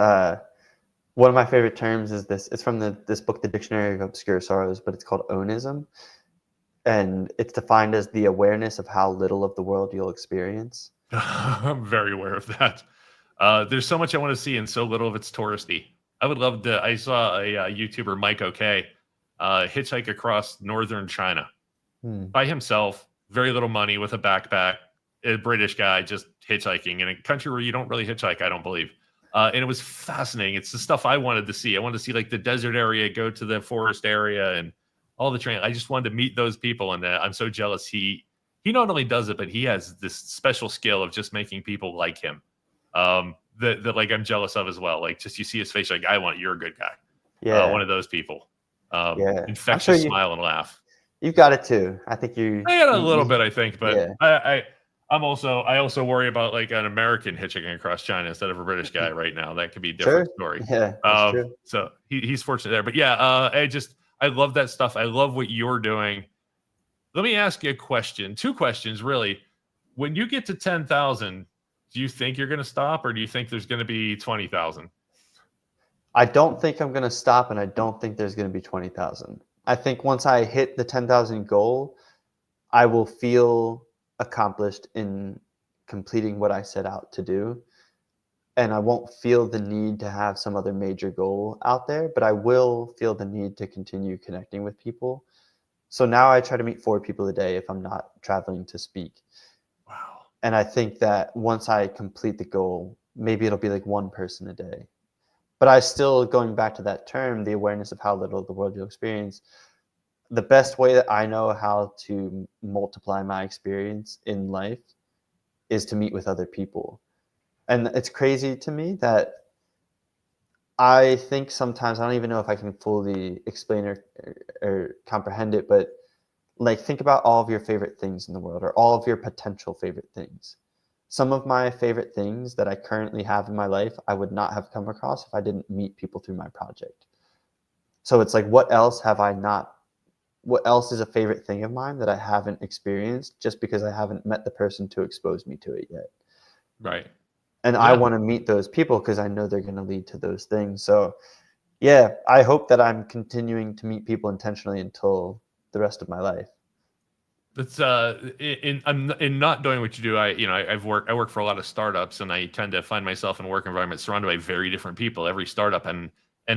one of my favorite terms is this. It's from this book, The Dictionary of Obscure Sorrows, but it's called onism. And it's defined as the awareness of how little of the world you'll experience. I'm very aware of that. There's so much I want to see and so little of it's touristy. I would love I saw a YouTuber, Mike OK, hitchhike across northern China. by himself, very little money, with a backpack, a British guy just hitchhiking in a country where you don't really hitchhike, I don't believe. And it was fascinating. It's the stuff I wanted to see. I wanted to see like the desert area, go to the forest area, and all the train. I just wanted to meet those people, and I'm so jealous. He not only does it, but he has this special skill of just making people like him. That like I'm jealous of as well. Like just you see his face, like you're a good guy. Yeah. One of those people. Yeah. Infectious smile and laugh. You've got it too. I think I got a little bit, I think, but yeah. I also worry about like an American hitchhiking across China instead of a British guy right now. That could be a different story. Yeah, that's true. So he's fortunate there. But yeah, I love that stuff. I love what you're doing. Let me ask you a question. 2 questions, really. When you get to 10,000, do you think you're going to stop, or do you think there's going to be 20,000? I don't think I'm going to stop, and I don't think there's going to be 20,000. I think once I hit the 10,000 goal, I will feel accomplished in completing what I set out to do. And I won't feel the need to have some other major goal out there, but I will feel the need to continue connecting with people. So now I try to meet 4 people a day if I'm not traveling to speak. Wow. And I think that once I complete the goal, maybe it'll be like 1 person a day. But I still, going back to that term, the awareness of how little of the world you'll experience, the best way that I know how to multiply my experience in life is to meet with other people. And it's crazy to me that I think sometimes, I don't even know if I can fully explain or comprehend it, but like think about all of your favorite things in the world, or all of your potential favorite things. Some of my favorite things that I currently have in my life, I would not have come across if I didn't meet people through my project. So it's like, what else is a favorite thing of mine that I haven't experienced just because I haven't met the person to expose me to it yet? Right. And I want to meet those people because I know they're going to lead to those things. So yeah, I hope that I'm continuing to meet people intentionally until the rest of my life. That's in not doing what you do. I work for a lot of startups, and I tend to find myself in a work environment surrounded by very different people. Every startup, and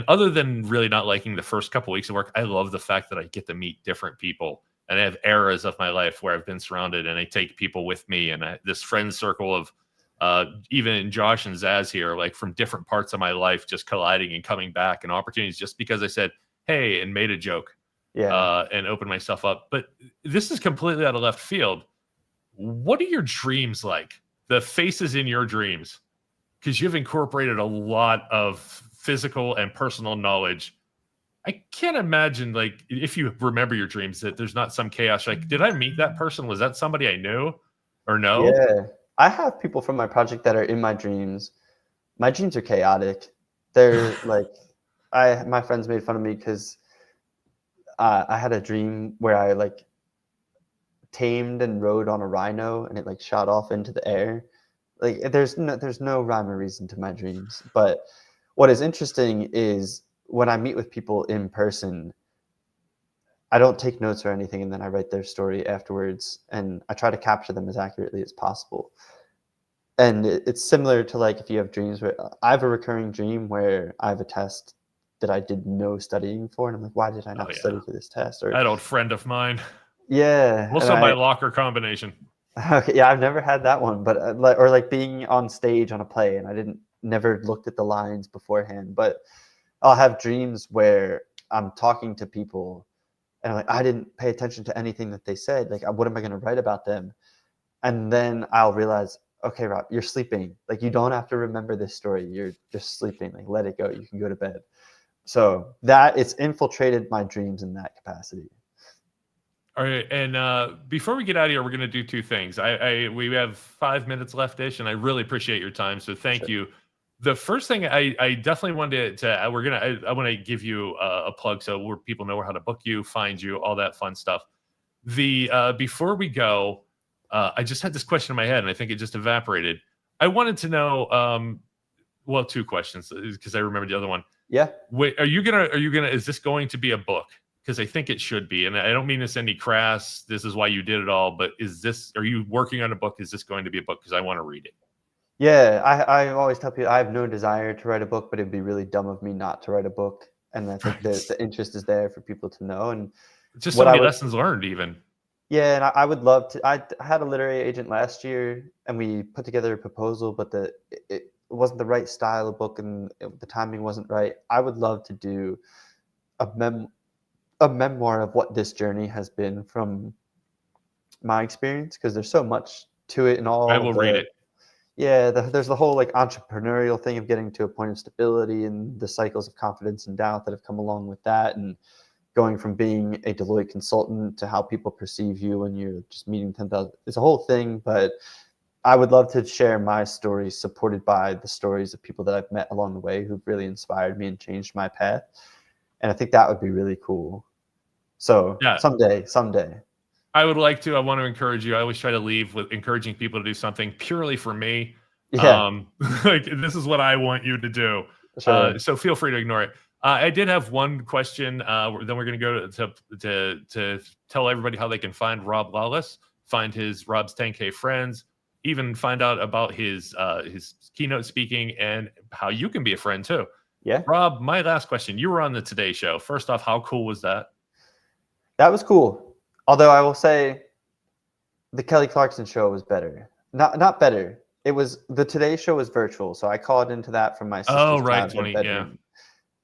other than really not liking the first couple of weeks of work, I love the fact that I get to meet different people, and I have eras of my life where I've been surrounded, and I take people with me, and this friend circle of even Josh and Zaz here, like from different parts of my life, just colliding and coming back, and opportunities just because I said hey and made a joke. And open myself up. But this is completely out of left field. What are your dreams like? The faces in your dreams? Because you've incorporated a lot of physical and personal knowledge. I can't imagine, like, if you remember your dreams, that there's not some chaos. Like, did I meet that person? Was that somebody I knew or no? Yeah. I have people from my project that are in my dreams. My dreams are chaotic. They're like, my friends made fun of me because I had a dream where I like tamed and rode on a rhino, and it like shot off into the air. Like there's no rhyme or reason to my dreams. But what is interesting is when I meet with people in person, I don't take notes or anything, and then I write their story afterwards, and I try to capture them as accurately as possible. And it's similar to like if you have dreams where I have a recurring dream where I have a test that I did no studying for, and I'm like, why did I not study for this test? Or that old friend of mine. Yeah. Also my locker combination. Okay, yeah, I've never had that one, but or like being on stage on a play, and I never looked at the lines beforehand. But I'll have dreams where I'm talking to people, and I'm like, I didn't pay attention to anything that they said. Like, what am I going to write about them? And then I'll realize, okay, Rob, you're sleeping. Like, you don't have to remember this story. You're just sleeping. Like, let it go. You can go to bed. So that it's infiltrated my dreams in that capacity. All right, and before we get out of here, we're going to do 2 things. We have 5 minutes left-ish, and I really appreciate your time. So thank you. The first thing I definitely wanted to I want to give you a plug so where people know how to book you, find you, all that fun stuff. Before we go, I just had this question in my head, and I think it just evaporated. I wanted to know, 2 questions because I remembered the other one. Yeah. Wait, is this going to be a book? Because I think it should be. And I don't mean this any crass, this is why you did it all, but are you working on a book? Is this going to be a book? Because I want to read it. Yeah, I always tell people I have no desire to write a book, but it'd be really dumb of me not to write a book. And I think the interest is there for people to know. And just so many lessons learned even. Yeah, and I would love to. I had a literary agent last year, and we put together a proposal, but it wasn't the right style of book, and the timing wasn't right. I would love to do a a memoir of what this journey has been from my experience, because there's so much to it, and I all will read the it. yeah, there's the whole like entrepreneurial thing of getting to a point of stability, and the cycles of confidence and doubt that have come along with that, and going from being a Deloitte consultant to how people perceive you when you're just meeting 10,000. It's a whole thing, but I would love to share my stories supported by the stories of people that I've met along the way who've really inspired me and changed my path. And I think that would be really cool. So Yeah. someday. I would like to. I want to encourage you. I always try to leave with encouraging people to do something purely for me. Yeah, Like this is what I want you to do. sure. So feel free to ignore it. I did have one question. Then we're going to go to tell everybody how they can find Rob Lawless, find his Rob's 10K friends, even find out about his keynote speaking and how you can be a friend too. Yeah, Rob, my last question. You were on the Today Show. First off, how cool was that? that was cool. Although I will say the Kelly Clarkson show was better. Not better. It was the Today Show was virtual, so I called into that from my sister's Oh, right, childhood 20, yeah. bedroom.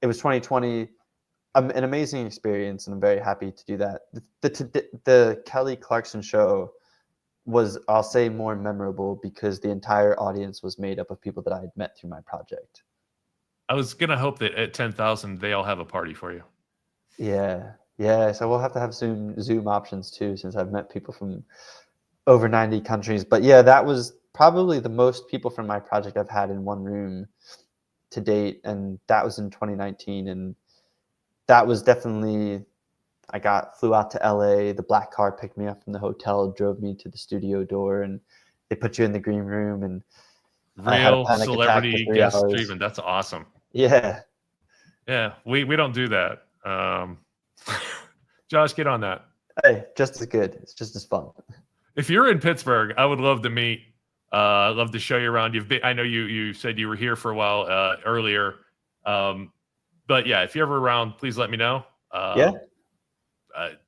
It was 2020, an amazing experience, and I'm very happy to do that. The Kelly Clarkson show was, I'll say, more memorable because the entire audience was made up of people that I had met through my project. I was gonna hope that at 10,000 they all have a party for you. Yeah, yeah. So we'll have to have Zoom options too, since I've met people from over 90 countries. But yeah, that was probably the most people from my project I've had in one room to date, and that was in 2019. And that was definitely, flew out to LA. The black car picked me up from the hotel, drove me to the studio door, and they put you in the green room, and I had a Real panic attack for celebrity 3 guest hours. treatment. That's awesome. Yeah, Yeah, we don't do that. Josh, get on that. hey, just as good. It's just as fun. If you're in Pittsburgh, I would love to meet. I'd love to show you around. I know you said you were here for a while earlier. But yeah, if you're ever around, please let me know. Yeah,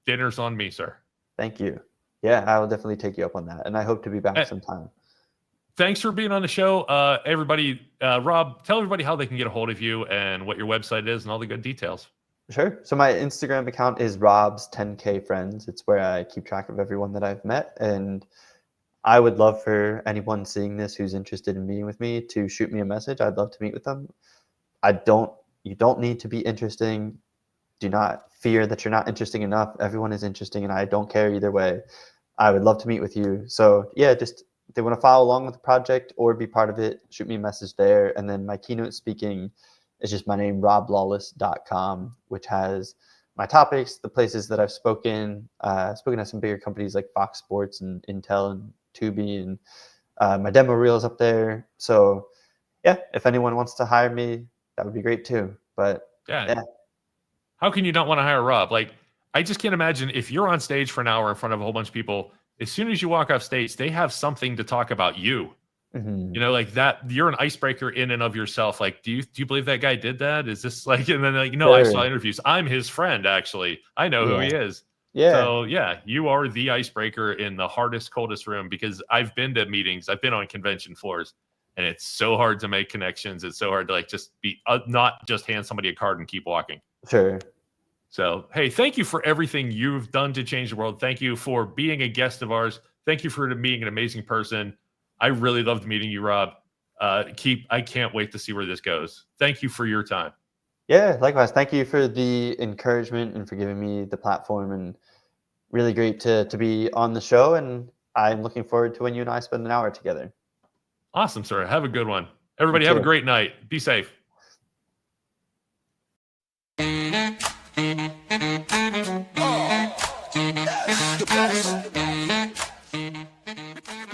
Dinner's on me, sir. thank you. Yeah, I will definitely take you up on that, and I hope to be back sometime. Thanks for being on the show. Everybody, Rob, tell everybody how they can get a hold of you and what your website is and all the good details. Sure. So my Instagram account is Rob's 10K Friends. It's where I keep track of everyone that I've met, and I would love for anyone seeing this who's interested in meeting with me to shoot me a message. I'd love to meet with them. You don't need to be interesting. Do not fear that you're not interesting enough. Everyone is interesting, and I don't care either way. I would love to meet with you. So yeah, just if they want to follow along with the project or be part of it, shoot me a message there. And then my keynote speaking is just my name, roblawless.com, which has my topics, the places that I've spoken. Spoken at some bigger companies like Fox Sports and Intel and Tubi, and my demo reel is up there. So yeah, if anyone wants to hire me, that would be great too. But yeah. How can you not want to hire Rob? Like, I just can't imagine if you're on stage for an hour in front of a whole bunch of people, as soon as you walk off stage, they have something to talk about you. Mm-hmm. You know, like that, you're an icebreaker in and of yourself. Like, do you believe that guy did that? Is this like, and then like, no, I saw interviews. I'm his friend, actually. I know who he is. Yeah. So yeah, you are the icebreaker in the hardest, coldest room, because I've been to meetings. I've been on convention floors, and it's so hard to make connections. It's so hard to like just be not just hand somebody a card and keep walking. Sure. So, hey, thank you for everything you've done to change the world. Thank you for being a guest of ours. Thank you for being an amazing person. I really loved meeting you, Rob. I can't wait to see where this goes. Thank you for your time. Yeah, likewise. Thank you for the encouragement and for giving me the platform, and really great to be on the show. And I'm looking forward to when you and I spend an hour together. Awesome, sir. Have a good one. Everybody have a great night. Be safe.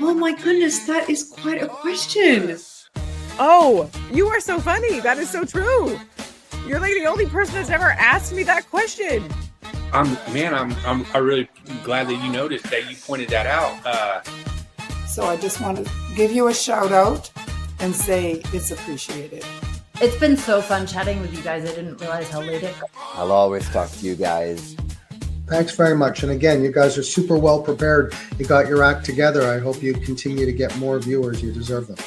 Oh my goodness, that is quite a question. Oh, you are so funny. That is so true. You're like the only person that's ever asked me that question. I'm really glad that you noticed, that you pointed that out. So I just want to give you a shout out and say it's appreciated. It's been so fun chatting with you guys. I didn't realize how late it got. I'll always talk to you guys Thanks very much. And again, you guys are super well prepared. You got your act together. I hope you continue to get more viewers. You deserve them.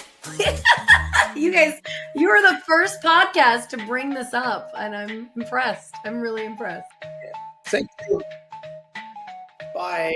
You guys, you are the first podcast to bring this up, and I'm impressed. I'm really impressed. Thank you. Bye.